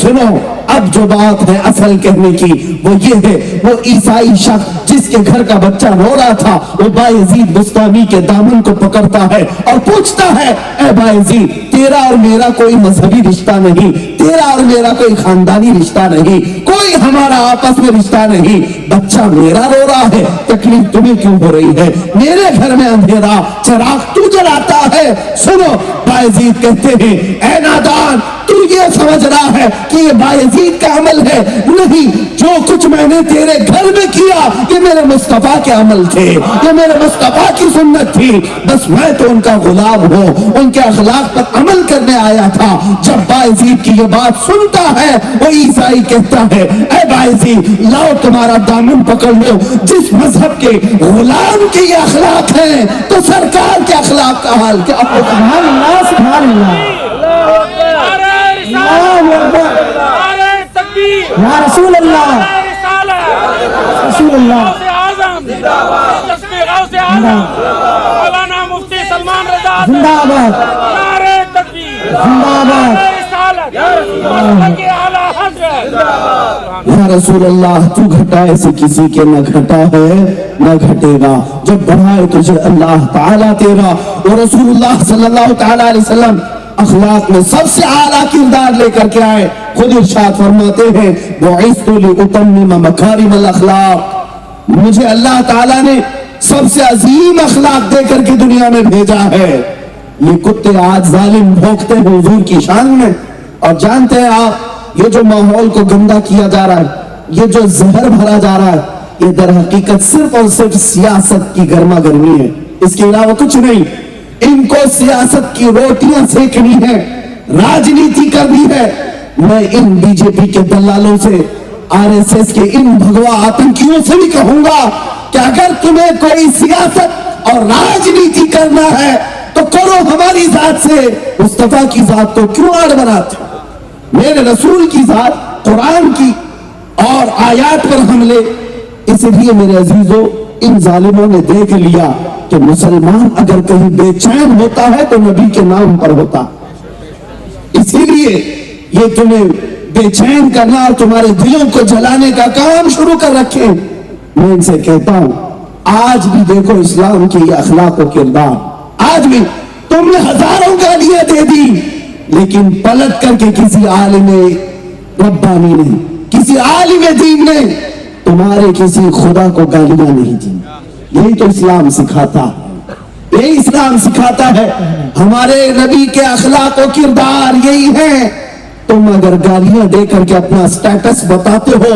سنو اب جو بات ہے اصل کہنے کی وہ یہ ہے, وہ عیسائی شخص جس کے گھر کا بچہ رو رہا تھا, وہ بایزید بستامی کے دامن کو پکڑتا ہے اور پوچھتا ہے, اے بایزید تیرا اور میرا کوئی مذہبی رشتہ نہیں, تیرا اور میرا کوئی خاندانی رشتہ نہیں, کوئی ہمارا آپس میں رشتہ نہیں, بچہ میرا رو رہا ہے, تکلیف تمہیں کیوں ہو رہی ہے؟ میرے گھر میں اندھیرا, چراغ تو جلاتا ہے. سنو بایزید کہتے ہیں, اے نادان تو یہ سمجھ رہا ہے کہ یہ بایزید کا عمل ہے؟ نہیں, جو کچھ میں نے تیرے گھر میں کیا یہ میرے مصطفیٰ کے عمل تھے, یہ میرے مصطفیٰ کی سنت تھی, بس میں تو ان کا غلام ہوں, ان کے اخلاق پر عمل کرنے آیا تھا. جب بایزید کی یہ بات سنتا ہے وہ عیسائی کہتا ہے, اے بایزید لاؤ تمہارا دامن پکڑ لو, جس مذہب کے غلام کے یہ اخلاق ہیں تو سرکار کے اخلاق کا حال کیا ہوگا؟ سبحان اللہ, سبحان اللہ, یا رسول اللہ, رسول اللہ, مولانا مفتی سلمان رضا زندہ آباد, زندہ آباد. یا رسول اللہ تو گھٹائے سے کسی کے نہ گھٹا ہے نہ گھٹے گا, جب بڑھائے تجھے اللہ تعالیٰ تیرا. اور رسول اللہ صلی اللہ تعالیٰ علیہ وسلم اخلاق میں سب سے اعلیٰ کردار لے کر کے آئے. خود ارشاد فرماتے ہیں, بعثت لأتمم مکارم الاخلاق, مجھے اللہ تعالیٰ نے سب سے عظیم اخلاق دے کر کے دنیا میں بھیجا ہے. یہ کتے آج ظالم بھونکتے ہیں حضور کی شان میں, اور جانتے ہیں آپ یہ جو ماحول کو گندا کیا جا رہا ہے, یہ جو زہر بھرا جا رہا ہے, یہ در حقیقت صرف اور صرف سیاست کی گرما گرمی ہے, اس کے علاوہ کچھ نہیں. ان کو سیاست کی روٹیاں سیکنی ہے, راجنیتی کرنی ہے. میں ان بی جے پی کے دلالوں سے, آر ایس ایس کے ان بھگوا آتنکیوں سے بھی کہوں گا کہ اگر تمہیں کوئی سیاست اور راجنیتی کرنا ہے تو کرو ہماری ذات سے, مصطفیٰ کی ذات کو کیوں آڑ بناتے؟ میرے رسول کی ذات, قرآن کی اور آیات پر حملے. اس لیے میرے عزیزو ان ظالموں نے دیکھ لیا کہ مسلمان اگر کہیں بے چین ہوتا ہے تو نبی کے نام پر ہوتا. اسی لیے یہ تمہیں بے چین کرنا اور تمہارے دلوں کو جلانے کا کام شروع کر رکھے. میں ان سے کہتا ہوں آج بھی دیکھو اسلام کی یہ اخلاق و کردار. آج بھی تم نے ہزاروں گالیاں دے دی, لیکن پلٹ کر کے کسی عالم ربانی نے, کسی عالم دین نے تمہارے کسی خدا کو گالیاں نہیں دی. یہی تو اسلام سکھاتا ہے, یہی اسلام سکھاتا ہے. ہمارے نبی کے اخلاق و کردار یہی ہیں. تم اگر گالیاں دے کر کے اپنا سٹیٹس بتاتے ہو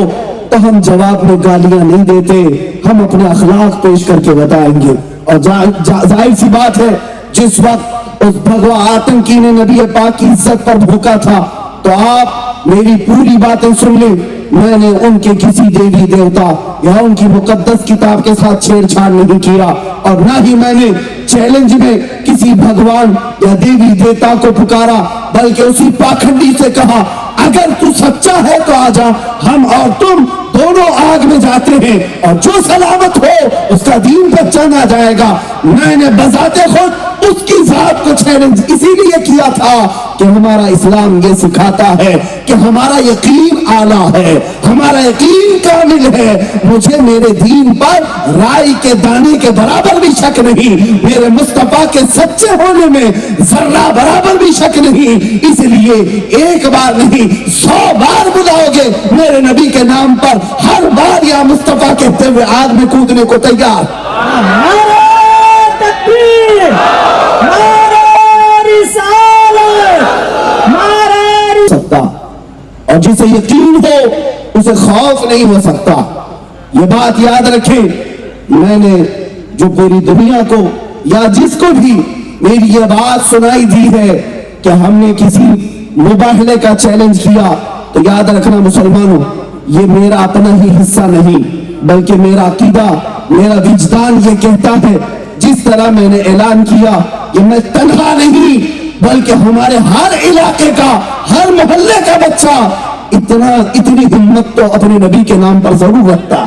تو ہم جواب میں گالیاں نہیں دیتے, ہم اپنے اخلاق پیش کر کے بتائیں گے. اور ظاہر سی بات ہے جس وقت اس بھگوا آتنکی نے نبی پاک کی عزت پر بھوکا تھا تو آپ میری پوری باتیں سن لیں. میں نے ان کے کسی دیوی دیوتا یا ان کی مقدس کتاب کے ساتھ چھیڑ چھاڑ نہیں کیا, اور نہ ہی میں نے چیلنج میں کسی بھگوان یا دیوی دیوتا کو پکارا, بلکہ اسی پاکھنڈی سے کہا اگر تو سچا ہے تو آ جا, ہم اور تم دونوں آگ میں جاتے ہیں, اور جو سلامت ہو اس کا دین پہچانا جائے گا. میں نے بذات خود اس کی ذات کو چیلنج اسی لیے کیا تھا کہ ہمارا اسلام یہ سکھاتا ہے کہ ہمارا یقین اعلیٰ ہے, ہمارا یقین کامل ہے. مجھے میرے دین پر رائی کے دانے کے برابر بھی شک نہیں, میرے مصطفیٰ کے سچے ہونے میں ذرہ برابر بھی شک نہیں. اس لیے ایک بار نہیں 100 بار بلاؤ گے میرے نبی کے نام پر, ہر بار یا مصطفیٰ کہتے ہوئے آگ میں کودنے کو تیار. نعرہ تکبیر, نعرہ رسالت, نعرہ سکتا, اور جسے یقین ہو اسے خوف نہیں ہو سکتا. یہ بات یاد رکھیں. میں نے جو پوری دنیا کو یا جس کو بھی میری یہ بات سنائی دی ہے کہ ہم نے کسی مباہلے کا چیلنج کیا, تو یاد رکھنا مسلمانوں یہ میرا اپنا ہی حصہ نہیں, بلکہ میرا عقیدہ, میرا وجدان یہ کہتا ہے جس طرح میں نے اعلان کیا کہ میں تنہا نہیں بلکہ ہمارے ہر علاقے کا, ہر محلے کا بچہ اتنی ہمت تو اپنے نبی کے نام پر ضرور رکھتا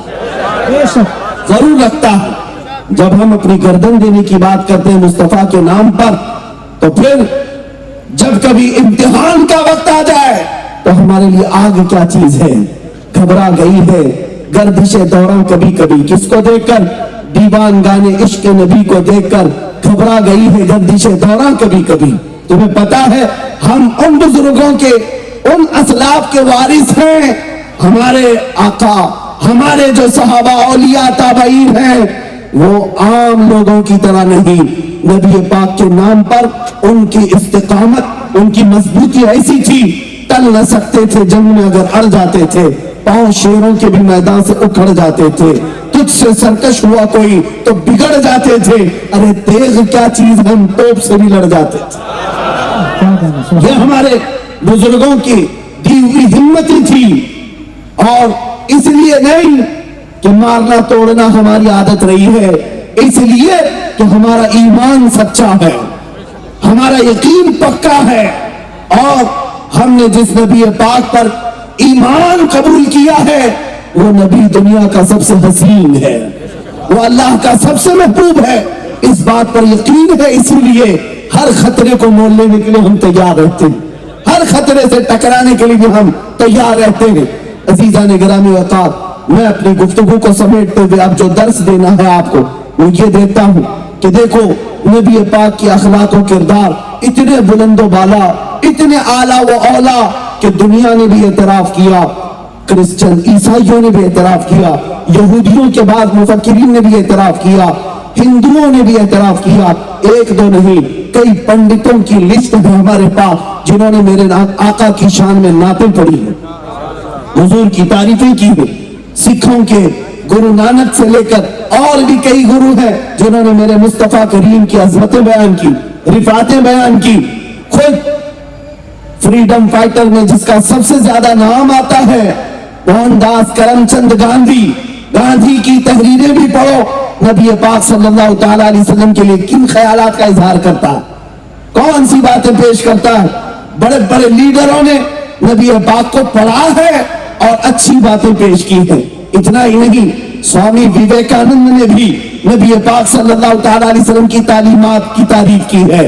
ہے. جب ہم اپنی گردن دینے کی بات کرتے ہیں مصطفیٰ کے نام پر, تو پھر جب کبھی امتحان کا وقت آ جائے تو تو ہمارے لیے آگ کیا چیز ہے؟ گھبرا گئی ہے گردش دورہ کبھی کبھی، کس کو دیکھ کر؟ دیوان گانے عشق نبی کو دیکھ کر گھبرا گئی ہے گردش دورہ کبھی کبھی۔ تمہیں پتا ہے ہم ان بزرگوں کے، ان اسلاف کے وارث ہیں۔ ہمارے آقا، ہمارے جو صحابہ اولیاء تابعین ہیں، وہ عام لوگوں کی طرح نہیں۔ نبی پاک کے نام پر ان کی استقامت، ان کی مضبوطی ایسی تھی، ٹل نہ سکتے تھے، جنگ میں اگر اڑ جاتے تھے پاؤں شیروں کے بھی میدان سے اکھڑ جاتے تھے، تجھ سے سرکش ہوا کوئی تو بگڑ جاتے تھے، ارے تیغ کیا چیز، ہم توپ سے بھی لڑ جاتے تھے۔ یہ ہمارے بزرگوں کی دی ہوئی ہمتی تھی، اور اس لیے نہیں کہ مارنا توڑنا ہماری عادت رہی ہے، اس لیے کہ ہمارا ایمان سچا ہے، ہمارا یقین پکا ہے، اور ہم نے جس نبی پاک پر ایمان قبول کیا ہے وہ نبی دنیا کا سب سے حسین ہے، وہ اللہ کا سب سے محبوب ہے۔ اس بات پر یقین ہے، اسی لیے ہر خطرے کو مول لینے کے لیے ہم تیار رہتے ہیں، ہر خطرے سے ٹکرانے کے لیے بھی ہم تیار رہتے ہیں۔ عزیزان گرامی وقار، میں اپنی گفتگو کو سمیٹتے ہوئے اب جو درس دینا ہے آپ کو وہ یہ دیتا ہوں کہ دیکھو نبی پاک کی اخلاق و کردار اتنے بلند و بالا، اتنے اعلیٰ و اولا کہ دنیا نے بھی اعتراف کیا، کرسچن عیسائیوں نے بھی اعتراف کیا، یہودیوں کے بعد مفکرین نے بھی اعتراف کیا، ہندوؤں نے بھی اعتراف کیا، ایک دو نہیں کئی پنڈتوں کی لسٹ ہے ہمارے پاس جنہوں نے میرے آقا کی شان میں نعتیں پڑھی ہیں، حضور کی تعریفیں کی ہیں۔ سکھوں کے گرو نانک سے لے کر اور بھی کئی گرو ہیں جنہوں نے میرے مصطفیٰ کریم کی عظمتیں بیان کی، رفعتیں بیان کی۔ خود فریڈم فائٹر میں جس کا سب سے زیادہ نام آتا ہے موہن داس کرم چند گاندھی، گاندھی کی تحریریں بھی پڑھو، نبی پاک صلی اللہ تعالی علیہ وسلم کے لیے کن خیالات کا اظہار کرتا ہے، کون سی باتیں پیش کرتا ہے۔ بڑے بڑے لیڈروں نے نبی پاک کو پڑھا ہے اور اچھی باتیں پیش کی ہیں۔ اتنا ہی نہیں، سوامی وویکانند نے بھی نبی پاک صلی اللہ تعالی علیہ وسلم کی تعلیمات کی تعریف کی ہے۔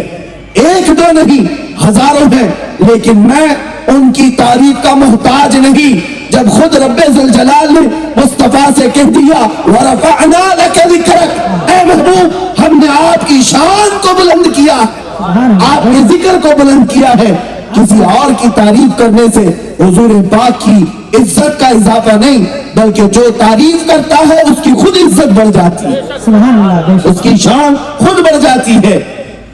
ایک دو نہیں، ہزاروں ہیں، لیکن میں ان کی تعریف کا محتاج نہیں۔ جب خود رب ذوالجلال نے مصطفیٰ سے کہہ دیا وَرَفَعْنَا لَكَ ذِكْرَكَ، اے محبوب ہم نے آپ کی شان کو بلند کیا، آپ کے ذکر کو بلند کیا ہے۔ کسی اور کی تعریف کرنے سے حضور پاک کی عزت کا اضافہ نہیں، بلکہ جو تعریف کرتا ہے اس کی خود عزت بڑھ جاتی ہے، سبحان اللہ، اس کی شان خود بڑھ جاتی ہے۔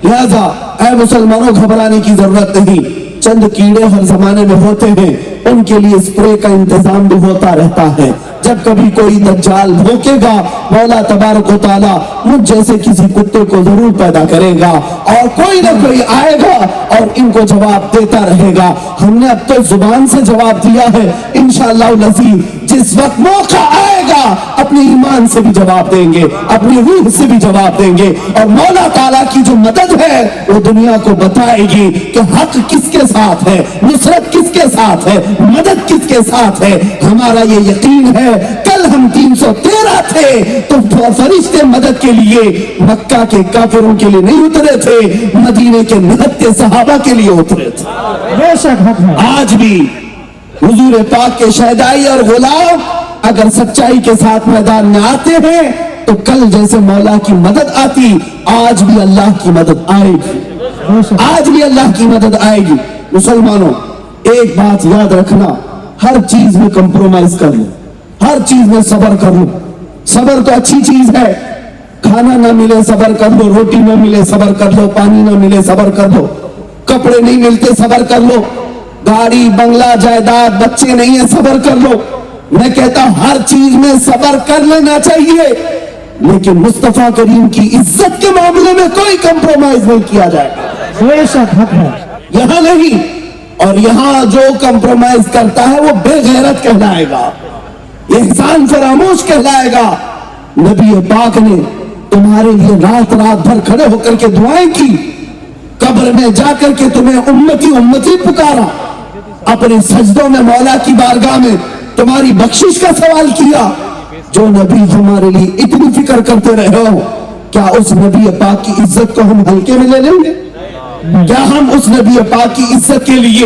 لہذا اے مسلمانوں گھبرانے کی ضرورت نہیں، چند کیڑے ہر زمانے میں ہوتے ہیں، ان کے لیے اسپرے کا انتظام بھی ہوتا رہتا ہے۔ جب کبھی کوئی دجال بھوکے گا مولا تبارک و تعالیٰ مجھ جیسے کسی کتے کو ضرور پیدا کرے گا، اور کوئی نہ کوئی آئے گا اور ان کو جواب دیتا رہے گا۔ ہم نے اب تو زبان سے جواب دیا ہے، انشاءاللہ العزیز جس وقت موقع آئے گا اپنے ایمان سے بھی جواب دیں گے، اپنی روح سے بھی جواب دیں گے، اور مولا تعالیٰ کی جو مدد ہے وہ دنیا کو بتائے گی کہ حق کس کے ساتھ ہے، نصرت کس کے ساتھ ہے، مدد کس کے ساتھ ہے۔ ہمارا یہ یقین ہے، کل ہم 313 تھے تو فرشتے مدد کے لیے مکہ کے کافروں کے لیے نہیں اترے تھے، مدینے کے 69 صحابہ کے لیے اترے تھے۔ بے شک حق ہے۔ آج بھی حضور پاک کے شہدائی اور غلام اگر سچائی کے ساتھ میدان میں آتے ہیں تو کل جیسے مولا کی مدد آتی، آج بھی اللہ کی مدد آئے گی، آج بھی اللہ کی مدد آئے گی۔ مسلمانوں ایک بات یاد رکھنا، ہر چیز میں کمپرومائز کر لو، ہر چیز میں صبر کر لو۔ صبر تو اچھی چیز ہے، کھانا نہ ملے صبر کر لو، روٹی نہ ملے صبر کر لو، پانی نہ ملے صبر کر لو، کپڑے نہیں ملتے صبر کر لو، گاڑی بنگلہ جائیداد بچے نہیں ہیں صبر کر لو۔ میں کہتا ہوں ہر چیز میں صبر کر لینا چاہیے، لیکن مصطفیٰ کریم کی عزت کے معاملے میں کوئی کمپرومائز نہیں کیا جائے گا، بے شک حق ہے۔ یہاں نہیں، اور یہاں جو کمپرومائز کرتا ہے وہ بے غیرت کہلائے گا، احسان فراموش کہلائے گا۔ نبی پاک نے تمہارے لیے رات رات بھر کھڑے ہو کر کے دعائیں کی، قبر میں جا کر کے تمہیں امتی امتی پکارا، اپنے سجدوں میں مولا کی بارگاہ میں تمہاری بخشش کا سوال کیا۔ جو نبی ہمارے لیے اتنی فکر کرتے رہے ہو، کیا اس نبی پاک کی عزت کو ہم ہلکے میں لے لیں گے؟ کیا ہم اس نبی پاک کی عزت کے لیے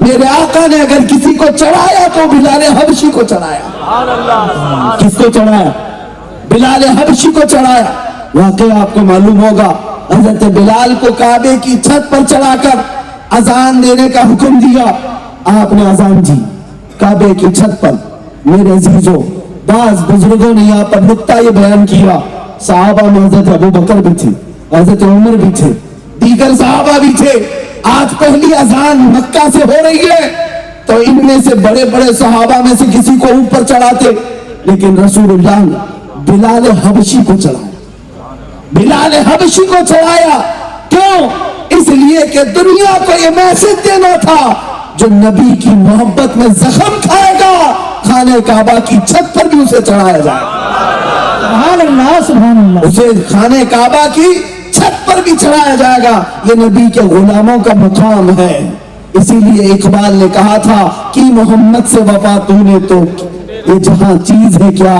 میرے آقا نے اگر کسی کو چڑھایا تو بلال حبشی کو چڑھایا. کس کو چڑھایا؟ بلال حبشی کو چڑھایا. واقعہ آپ کو معلوم ہوگا حضرت بلال کو کعبے کی چھت پر چڑھا کر اذان دینے کا حکم دیا. آپ نے اذان دی کعبے کی چھت پر. میرے عزیزوں بعض بزرگوں نے یہاں پر نقطہ یہ بیان کیا, صحابہ میں حضرت ابو بکر بھی تھے, حضرت عمر بھی تھے, دیگر صحابہ بھی تھے. آج پہلی اذان مکہ سے ہو رہی ہے تو ان میں سے بڑے بڑے صحابہ میں سے کسی کو اوپر چڑھاتے, لیکن رسول اللہ نے بلال حبشی کو چڑھایا. بلال حبشی کو چڑھایا کیوں؟ اس لیے کہ دنیا کو یہ میسج دینا تھا جو نبی کی محبت میں زخم کھائے گا خانہ کعبہ کی چھت پر بھی اسے چڑھایا جائے. سبحان اللہ سبحان اللہ. اسے خانہ کعبہ کی چھت پر بھی چڑھایا جائے گا. یہ نبی کے غلاموں کا مقام ہے. اسی لیے اقبال نے کہا تھا کہ محمد سے وفا تو نے تو یہ جہاں چیز ہے کیا,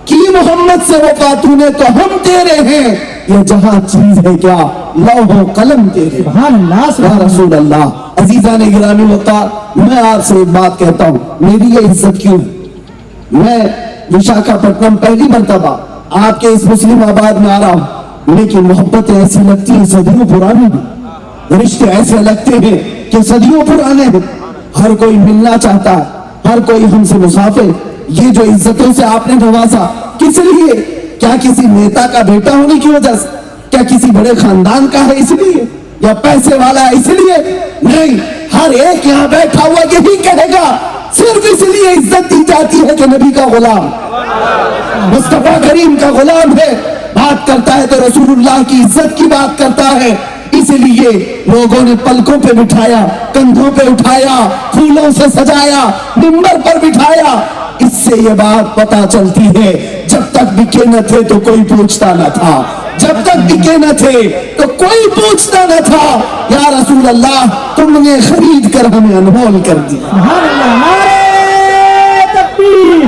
کی محمد سے وفا تو نے تو ہم تیرے ہیں, یہ جہاں چیز ہے کیا, لوح و قلم تیرے. سبحان اللہ یا سبحان اللہ. رسول اللہ. عزیزان گرامی وقار, میں آپ سے ایک بات کہتا ہوں, میری یہ عزت کیوں ہے؟ میں وشاکھاپٹنم پہلی مرتبہ آپ کے اس مسلم آباد میں آ رہا ہوں, لیکن محبتیں ایسی لگتی ہیں صدیوں پرانی ہیں, رشتے ایسے لگتے ہیں کہ صدیوں پرانے ہیں. ہر کوئی ملنا چاہتا ہے, ہر کوئی ہم سے مسافر. یہ جو عزتوں سے آپ نے نوازا کس لیے؟ کیا کسی نیتا کا بیٹا ہونے کی وجہ سے؟ کیا کسی بڑے خاندان کا ہے اس لیے؟ یا پیسے والا ہے اس لیے؟ نہیں, ہر ایک یہاں بیٹھا ہوا یہی کہے گا صرف اس لیے عزت دی جاتی ہے کہ نبی کا غلام, مصطفیٰ کریم کا غلام ہے. بات کرتا ہے تو رسول اللہ کی عزت کی بات کرتا ہے. اس لیے لوگوں نے پلکوں پہ بٹھایا, کندھوں پہ اٹھایا, پھولوں سے سجایا, منبر پر بٹھایا. اس سے یہ بات پتا چلتی ہے جب تک بکے نہ تھے تو کوئی پوچھتا نہ تھا, جب تک بکے نہ تھے تو کوئی پوچھتا نہ تھا. یا رسول اللہ تم نے خرید کر ہمیں انمول کر دی. سبحان اللہ. نعرہ تکبیر,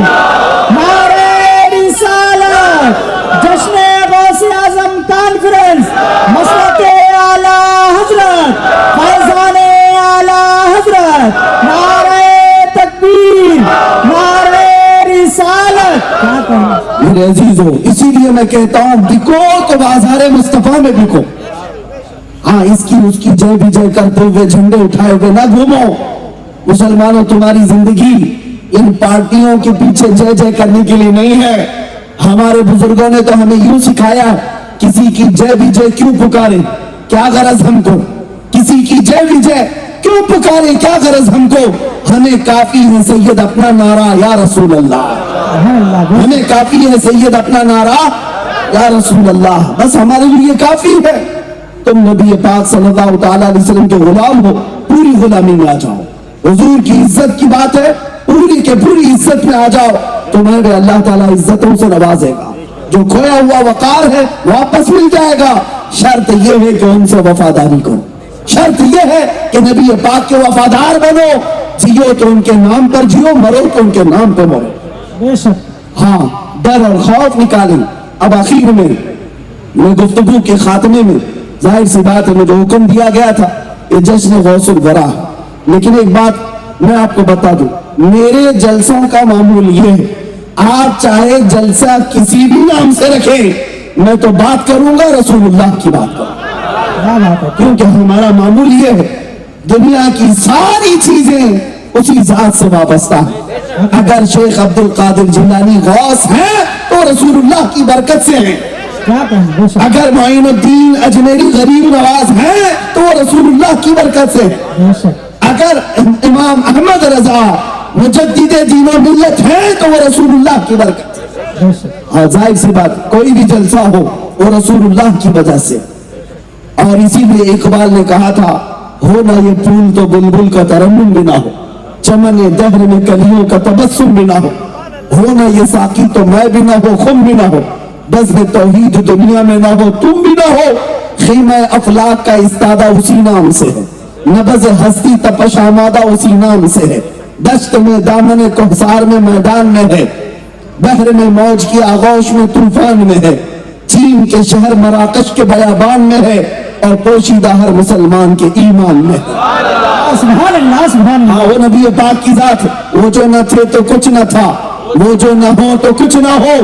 نعرہ رسالت, جشن غوث اعظم کانفرنس, مسلک اعلیٰ حضرت, فیضان اعلیٰ حضرت, نعرہ تکبیر, نعرہ رسالت. کیا کہوں میرے عزیزوں, اسی لیے میں کہتا ہوں بکو تو بازار مصطفیٰ میں بکو. ہاں اس کی جے بھی جے کرتے ہوئے جھنڈے اٹھائے ہوئے نہ گھومو. مسلمانوں تمہاری زندگی ان پارٹیوں کے پیچھے جے جے کرنے کے لیے نہیں ہے. ہمارے بزرگوں نے تو ہمیں یوں سکھایا, کسی کی جے بھی جے کیوں پکارے, کیا غرض ہم کو, کسی کی جے بھی جے کیوں پکارے, کیا غرض ہم کو, ہمیں کافی ہے سید اپنا نعرہ یا رسول اللہ, سبحان اللہ. ہمیں کافی ہے سید اپنا نعرہ یا رسول اللہ, بس ہمارے لیے کافی ہے. تم نبی پاک صلی اللہ تعالیٰ علیہ وسلم کے غلام ہو, پوری غلامی میں آ جاؤ. حضور کی عزت کی بات ہے, پوری کے پوری عزت میں آ جاؤ, تمہیں اللہ تعالیٰ عزتوں سے نوازے گا. جو کھویا ہوا وقار ہے واپس مل جائے گا. شرط یہ ہے کہ ان سے وفاداری کرو, شرط یہ ہے کہ نبی پاک کے وفادار بنو. جیو تو ان کے نام پر جیو, مرو تو ان کے نام پہ مرو. بے شک. ہاں ڈر اور خوف نکالیں. اب آخر میں گفتگو کے خاتمے میں ظاہر سی بات ہے مجھے حکم دیا گیا تھا یہ جشن غوث الورا, لیکن ایک بات میں آپ کو بتا دوں, میرے جلسوں کا معمول یہ ہے, آپ چاہے جلسہ کسی بھی نام سے رکھیں, میں تو بات کروں گا رسول اللہ کی بات کروں گا. کیا بات ہے. کیونکہ ہمارا معمول یہ ہے, دنیا کی ساری چیزیں اسی ذات سے وابستہ ہیں. اگر شیخ عبد القادر جیلانی غوث ہیں تو رسول اللہ کی برکت سے ہیں. کیا کہوں. بے شک. اگر معین الدین اجمیری غریب نواز ہیں تو رسول اللہ کی برکت سے ہیں. بے شک. اگر امام احمد رضا مجدد دین و ملت ہیں تو وہ رسول اللہ کی برکت سے. بے شک. ہاں ظاہر سی بات, کوئی بھی جلسہ ہو وہ رسول اللہ کی وجہ سے. اور اسی لیے اقبال نے کہا تھا, ہو نہ یہ پھول تو بلبل کا ترنم بھی نہ ہو, چمن دہر میں کلیوں کا تبسم بھی نہ ہو نہ یہ ساقی تو میں بھی نہ ہو, خم بھی نہ ہو, بزم توحید دنیا میں نہ ہو, تم بھی نہ ہو. خیمہ افلاک کا استادہ اسی نام سے ہے, نبض ہستی تپش آمادہ اسی نام سے ہے. دشت میں دامن کوثر میں میدان میں ہے, بحر میں موج کی آغوش میں طوفان میں ہے, چین کے شہر مراکش کے بیابان میں ہے, اور پوشیدہ ہر مسلمان کے ایمان میں ہے۔ سبحان اللہ سبحان اللہ۔ ہاں وہ نبی پاک کی ذات، وہ جو نہ تھے تو کچھ نہ تھا، وہ جو نہ ہو تو کچھ نہ ہو،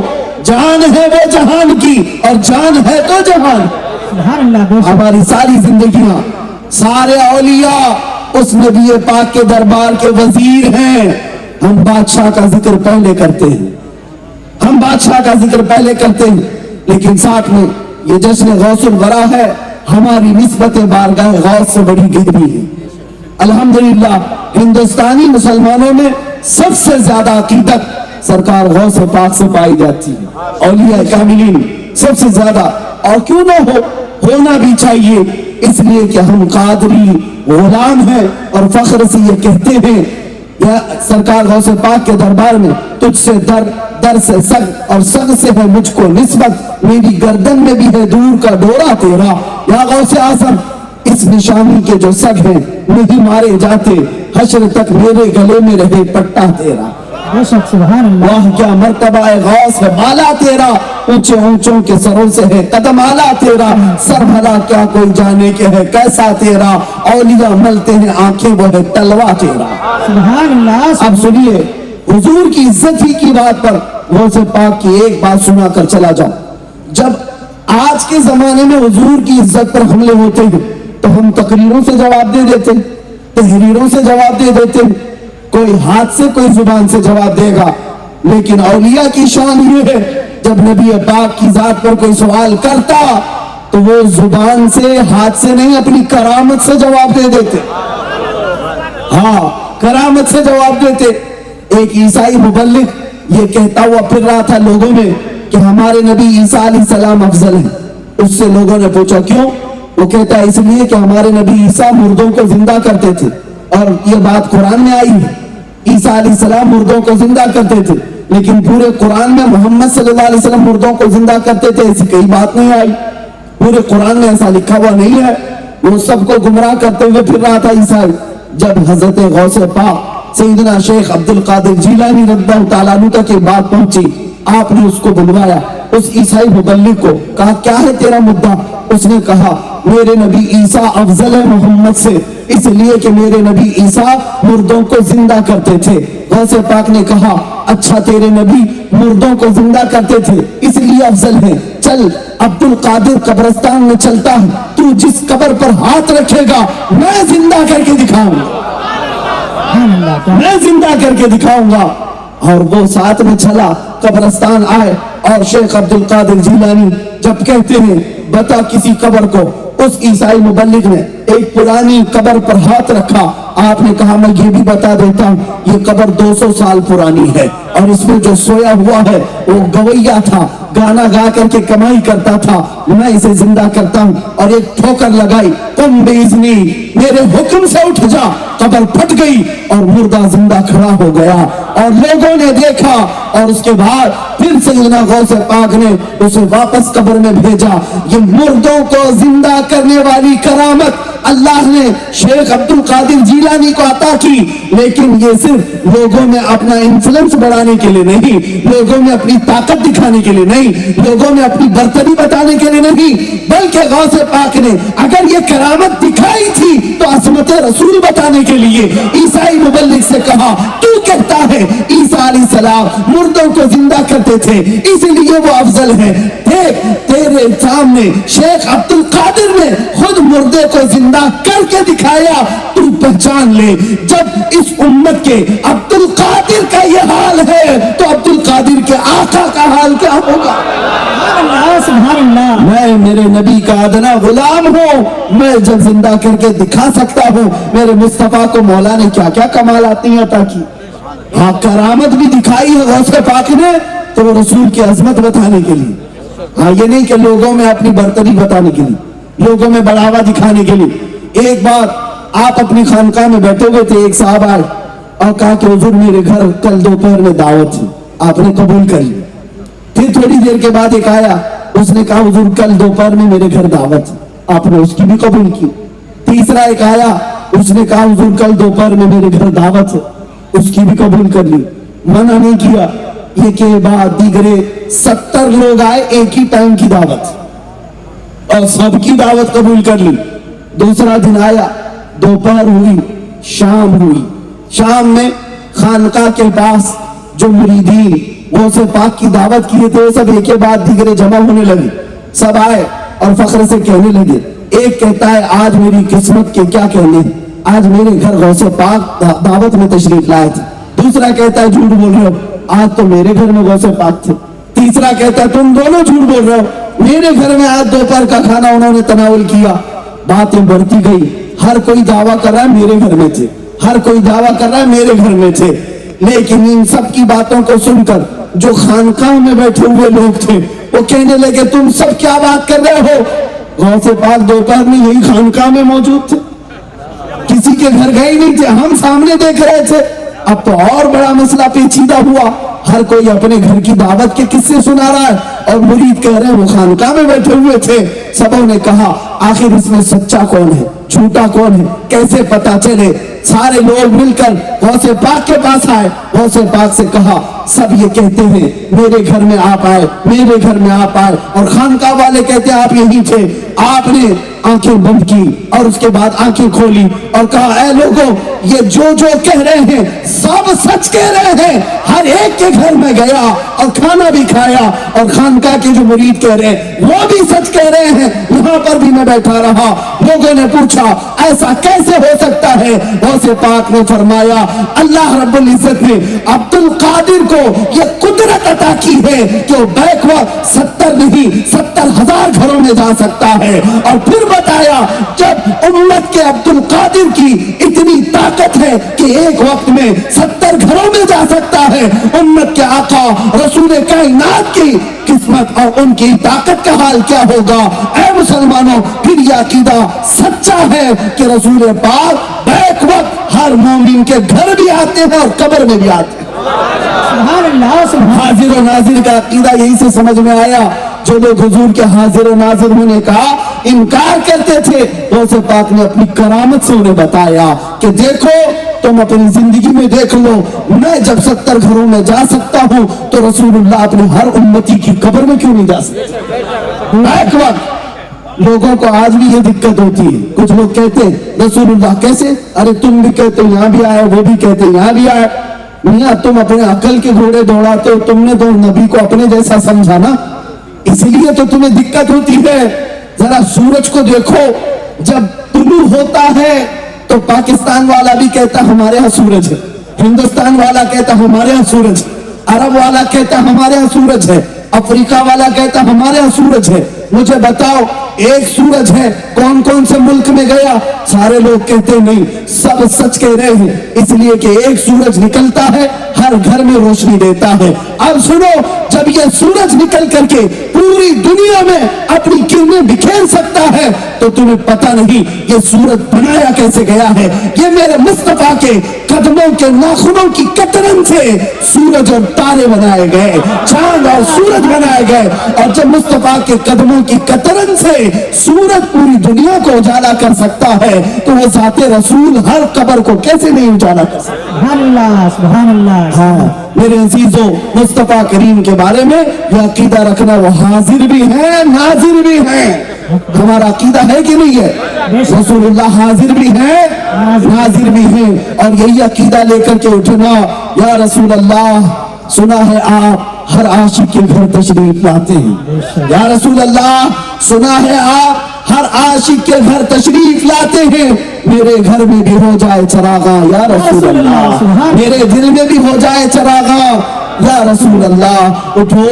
جان ہے وہ جہان کی اور جان ہے تو جہان۔ سبحان اللہ بے شک۔ ہماری ساری زندگیاں، سارے اولیاء اس نبی پاک کے دربار کے وزیر ہیں۔ ہم بادشاہ کا ذکر پہلے کرتے ہیں، ہم بادشاہ کا ذکر پہلے کرتے ہیں، لیکن ساتھ میں یہ جشن غوث الورا ہے، ہماری نسبت بارگاہ غوث سے بڑی گہری ہے۔ الحمدللہ ہندوستانی مسلمانوں میں سب سے زیادہ عقیدت سرکار غوث پاک سے پائی جاتی ہے، اولیاء کاملین سب سے زیادہ، اور کیوں نہ ہو، ہونا بھی چاہیے، اس لیے کہ ہم قادری غلام ہیں اور فخر سے یہ کہتے ہیں یا سرکار غوث پاک کے دربار میں تجھ سے در سے سگ اور سگ سے ہے مجھ کو نسبت، میری گردن میں بھی ہے دور کا ڈورا تیرا، یا غوث اعظم اس نشانی کے جو سگ ہیں نہیں مارے جاتے، حشر تک میرے گلے میں رہے پٹا تیرا۔ بے شک سبحان اللہ۔ واہ کیا مرتبہ ہے غوث ہے بالا تیرا، اونچے اونچوں کے سروں سے ہے قدم آلا تیرا، سر بھلا کیا کوئی جانے کے ہے کیسا تیرا، اولیاء ملتے ہیں آنکھیں وہ ہے تلوا تیرا۔ سبحان اللہ۔ اب سنیے حضور کی عزت ہی کی بات پر غوث پاک کی ایک بات سنا کر چلا جاؤ۔ جب آج کے زمانے میں حضور کی عزت پر حملے ہوتے ہیں تو ہم تقریروں سے جواب دے دیتے، تحریروں سے جواب دے دیتے، کوئی ہاتھ سے کوئی زبان سے جواب دے گا، لیکن اولیاء کی شان یہ ہے جب نبی پاک کی ذات پر کوئی سوال کرتا تو وہ زبان سے ہاتھ سے نہیں اپنی کرامت سے جواب دے دیتے۔ ہاں کرامت سے جواب دیتے۔ ایک عیسائی مبلغ یہ کہتا ہوا پھر رہا تھا لوگوں میں کہ ہمارے نبی عیسیٰ علیہ السلام افضل ہیں۔ اس سے لوگوں نے پوچھا کیوں؟ وہ کہتا ہے اس لیے کہ ہمارے نبی عیسیٰ مردوں کو زندہ کرتے تھے، اور یہ بات قرآن میں آئی ہے، عیسیٰ علیہ السلام مردوں کو زندہ کرتے تھے، لیکن پورے قرآن میں محمد صلی اللہ علیہ وسلم مردوں کو زندہ کرتے تھے ایسی کوئی بات نہیں آئی، پورے قرآن میں ایسا لکھا ہوا نہیں ہے۔ وہ سب کو گمراہ کرتے ہوئے پھر رہا تھا عیسائی۔ جب حضرت غوث پاک سیدنا شیخ عبد القادر جیلانی رضی اللہ تعالیٰ عنہ تک یہ بات پہنچی، آپ نے اس کو بلوایا، اس عیسائی مبلغ کو کہا کیا ہے تیرا مدعا؟ اس نے کہا میرے نبی عیسیٰ افضل ہے محمد سے، اس لیے کہ میرے نبی عیسیٰ مردوں کو زندہ کرتے تھے۔ غوث پاک نے کہا اچھا تیرے نبی مردوں کو زندہ کرتے تھے اس لیے افضل ہے، چل عبد القادر قبرستان میں چلتا ہے، تو جس قبر پر ہاتھ رکھے گا میں زندہ کر کے دکھاؤں گا، سبحان اللہ۔ میں زندہ کر کے دکھاؤں گا۔ اور وہ ساتھ میں چلا، قبرستان آئے، اور شیخ عبد القادر جیلانی جب کہتے ہیں بتا کسی قبر کو، اس عیسائی مبلغ نے ایک پرانی قبر پر ہاتھ رکھا، آپ نے کہا میں یہ بھی بتا دیتا ہوں یہ قبر 200 سال پرانی ہے، اور اس میں جو سویا ہوا ہے وہ گویا تھا، گانا گا کر کے کمائی کرتا تھا، میں اسے زندہ کرتا ہوں۔ اور ایک ٹھوکر لگائی، تم بِإِذْنِی میرے حکم سے اٹھ جا، قبر پھٹ گئی اور مردہ زندہ کھڑا ہو گیا، اور لوگوں نے دیکھا، اور اس کے بعد پھر سیدنا غوث پاک نے اسے واپس قبر میں بھیجا۔ یہ مردوں کو زندہ کرنے والی کرامت اللہ نے شیخ عبد القادر جیلانی کو عطا کی، لیکن یہ صرف لوگوں میں اپنا انفلوئنس بڑھانے کے لیے نہیں، لوگوں میں اپنی طاقت دکھانے کے لیے نہیں، لوگوں میں اپنی برتری بتانے کے لیے نہیں، بلکہ غوث پاک نے اگر یہ کرامت دکھائی تھی تو عظمت رسول بتانے کے لیے عیسائی مبلغ سے کہا تو کہتا ہے عیسیٰ علیہ السلام مردوں کو زندہ کرتے تھے اس لیے وہ افضل ہے، دیکھ تیرے سامنے شیخ عبد القادر نے خود مردے کو زندہ کر کے دکھایا، تو پہچان لے جب اس امت کے عبد القادر کا یہ حال ہے تو عبد القادر کے آقا کا حال کیا ہوگا؟ سبحان اللہ۔ میں میرے نبی کا ادنا غلام ہوں، میں جب زندہ کر کے دکھا سکتا ہوں میرے مصطفیٰ کو مولا نے کیا کیا کمالات نہیں عطا کی۔ ہاں کرامت بھی دکھائی ہے غوث پاک نے تو وہ رسول کی عظمت بتانے کے لیے، ہاں یہ نہیں کہ لوگوں میں اپنی برتری بتانے کے لیے، لوگوں میں بڑھاوا دکھانے کے لیے۔ ایک بار آپ اپنی خانقاہ میں بیٹھے ہوئے تھے، ایک صاحب آئے اور کہا کہ حضور میرے گھر کل دوپہر میں دعوت تھی، آپ نے قبول کر لی۔ پھر تھوڑی دیر کے بعد ایک آیا، اس نے کہا حضور کل دوپہر میں میرے گھر دعوت تھی، آپ نے اس کی بھی قبول کی۔ تیسرا ایک آیا، اس نے کہا حضور کل دوپہر میں میرے گھر دعوت ہے، اس کی بھی قبول کر لی، منع نہیں کیا۔ یہ کے بعد دیگرے 70 لوگ آئے، ایک ہی ٹائم کی دعوت، اور سب کی دعوت قبول کر لی. دوسرا دن آیا, دوپہر ہوئی, شام ہوئی. شام میں خانقاہ کے پاس جو مریدین غوث پاک کی دعوت کیے تھے وہ سب ایک کے بعد دیگرے جمع ہونے لگے. سب آئے اور فخر سے کہنے لگے. ایک کہتا ہے آج میری قسمت کے کیا کہنے, آج میرے گھر غوث پاک دعوت میں تشریف لائے تھے. دوسرا کہتا ہے جھوٹ بول رہے ہو, آج تو میرے گھر میں غوث پاک تھے. تیسرا کہتا ہے تم دونوں جھوٹ بول رہے ہو, میرے گھر میں آج دوپہر کا کھانا انہوں نے تناول کیا. باتیں بڑھتی گئی, ہر کوئی دعویٰ کر رہا ہے میرے گھر میں تھے, ہر کوئی دعویٰ کر رہا ہے میرے گھر میں تھے. لیکن ان سب کی باتوں کو سن کر جو خانقاہ میں بیٹھے ہوئے لوگ تھے وہ کہنے لگے تم سب کیا بات کر رہے ہو, غوث پاک دوپہر میں یہی خانقاہ میں موجود تھے, کسی کے گھر گئے نہیں تھے, ہم سامنے دیکھ رہے تھے. اب تو اور بڑا مسئلہ پیچیدہ ہوا, ہر کوئی اپنے گھر کی دعوت کے قصے سنا رہا ہے اور مرید کہہ رہے ہیں وہ خانقاہ میں بیٹھے ہوئے تھے. سبوں نے کہا آخر اس میں سچا کون ہے, جھوٹا کون ہے, کیسے پتا چلے. سارے لوگ مل کر غوث پاک کے پاس آئے. غوث پاک سے کہا سب یہ کہتے ہیں میرے گھر میں آپ آئے, میرے گھر میں آپ آئے, اور خانقاہ والے کہتے ہیں آپ یہی تھے. آپ نے آنکھیں بند کی اور اس کے بعد آنکھیں کھولی اور کہا اے لوگوں یہ جو کہہ رہے ہیں سب سچ کہہ رہے ہیں. ہر ایک کے گھر میں گیا اور کھانا بھی کھایا, اور خانقاہ کے جو مرید کہہ رہے ہیں وہ بھی سچ کہہ رہے ہیں. یہاں پر بھی میں بیٹھا رہا. لوگوں نے پوچھا ایسا کیسے ہو سکتا ہے؟ غوث پاک نے فرمایا اللہ رب العزت نے عبد القادر کو یہ قدرت عطا کی ہے کہ وہ بیک وقت 70 نہیں 70,000 گھروں میں جا سکتا ہے. اور پھر بتایا جب امت کے عبد القادر کی اتنی طاقت ہے کہ ایک وقت میں 70 گھروں میں جا سکتا ہے, امت کے آقا رسول کائنات کی قسمت اور ان کی طاقت کا حال کیا ہوگا؟ اے مسلمانوں, پھر یہ عقیدہ سچا ہے کہ رسول پاک بیک وقت ہر مومن کے گھر بھی آتے ہیں اور قبر میں بھی آتے ہیں. سبحان اللہ سبحان حاضر و ناظر کا عقیدہ یہی سے سمجھ میں آیا. جو لوگ حضور کے حاضر و ناظر ہونے کا انکار کرتے تھے, غوث پاک نے اپنی کرامت سے انہیں بتایا کہ دیکھو تم اپنی زندگی میں دیکھ لو, میں جب 70 گھروں میں جا سکتا ہوں تو رسول اللہ اپنے ہر امتی کی قبر میں کیوں نہیں جا سکتے؟ ایک وقت لوگوں کو آج بھی یہ دقت ہوتی ہے. کچھ لوگ کہتے ہیں رسول اللہ کیسے, ارے تم بھی کہتے یہاں بھی آئے, وہ بھی کہتے یہاں بھی آئے. میاں تم اپنے عقل کے گھوڑے دوڑاتے ہو, تم نے تو نبی کو اپنے جیسا سمجھا نا, اس لیے تو تمہیں دقت ہوتی ہے. ذرا سورج کو دیکھو, جب طلوع ہوتا ہے تو پاکستان والا بھی کہتا ہمارے ہاں سورج ہے, ہندوستان والا کہتا ہمارے ہاں سورج ہے, عرب والا کہتا ہمارے ہاں سورج ہے, افریقہ والا کہتا ہمارے ہاں سورج ہے. مجھے بتاؤ ایک سورج ہے کون کون سے ملک میں گیا؟ سارے لوگ کہتے نہیں, سب سچ کہہ رہے ہیں, اس لیے کہ ایک سورج نکلتا ہے ہر گھر میں روشنی دیتا ہے. اب سنو, جب یہ سورج نکل کر کے پوری دنیا میں اپنی کرنیں بکھیر سکتا ہے تو تمہیں پتہ نہیں یہ سورج بنایا کیسے گیا ہے. یہ میرے مصطفیٰ کے قدموں کے ناخنوں کی کترن سے سورج اور تارے بنائے گئے, چاند اور سورج بنائے گئے. اور جب مصطفیٰ کے قدموں کی کترن سے سورج پوری دنیا کو اجالا کر سکتا ہے تو وہ ذات رسول ہر قبر کو کیسے نہیں اجالا کر سکتا؟ سبحان اللہ سبحان اللہ. ہاں میرے عزیزوں, مصطفیٰ کریم کے بارے میں یہ عقیدہ رکھنا وہ حاضر بھی ہیں ناظر بھی ہیں. ہمارا عقیدہ ہے کہ نہیں ہے؟ رسول اللہ حاضر بھی ہیں ناظر بھی ہیں. اور یہی عقیدہ لے کر کے اٹھنا, یا رسول اللہ سنا ہے آپ ہر عاشق کے گھر تشریف لاتے ہیں, یا رسول اللہ سنا ہے آپ ہر عاشق کے گھر تشریف لاتے ہیں, میرے گھر میں بھی ہو جائے چراغاں یا رسول اللہ, میرے دل میں بھی ہو جائے چراغاں یا رسول اللہ. اٹھو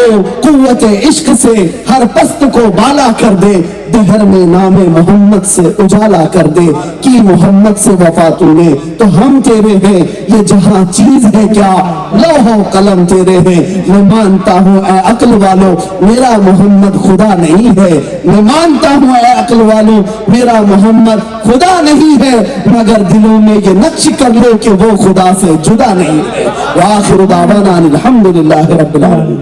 قوت عشق سے ہر پست کو بالا کر دے, دہر میں نام محمد سے اجالا کر دے. کی محمد سے وفا تو نے تو ہم تیرے ہیں, یہ جہاں چیز ہے کیا لوح و قلم تیرے ہیں. میں مانتا ہوں اے عقل والو میرا محمد خدا نہیں ہے, میں مانتا ہوں اے عقل والو میرا محمد خدا نہیں ہے, مگر دلوں میں یہ نقش کر لو کہ وہ خدا سے جدا نہیں ہے. وآخر دعوانا الحمدللہ رب العالمین.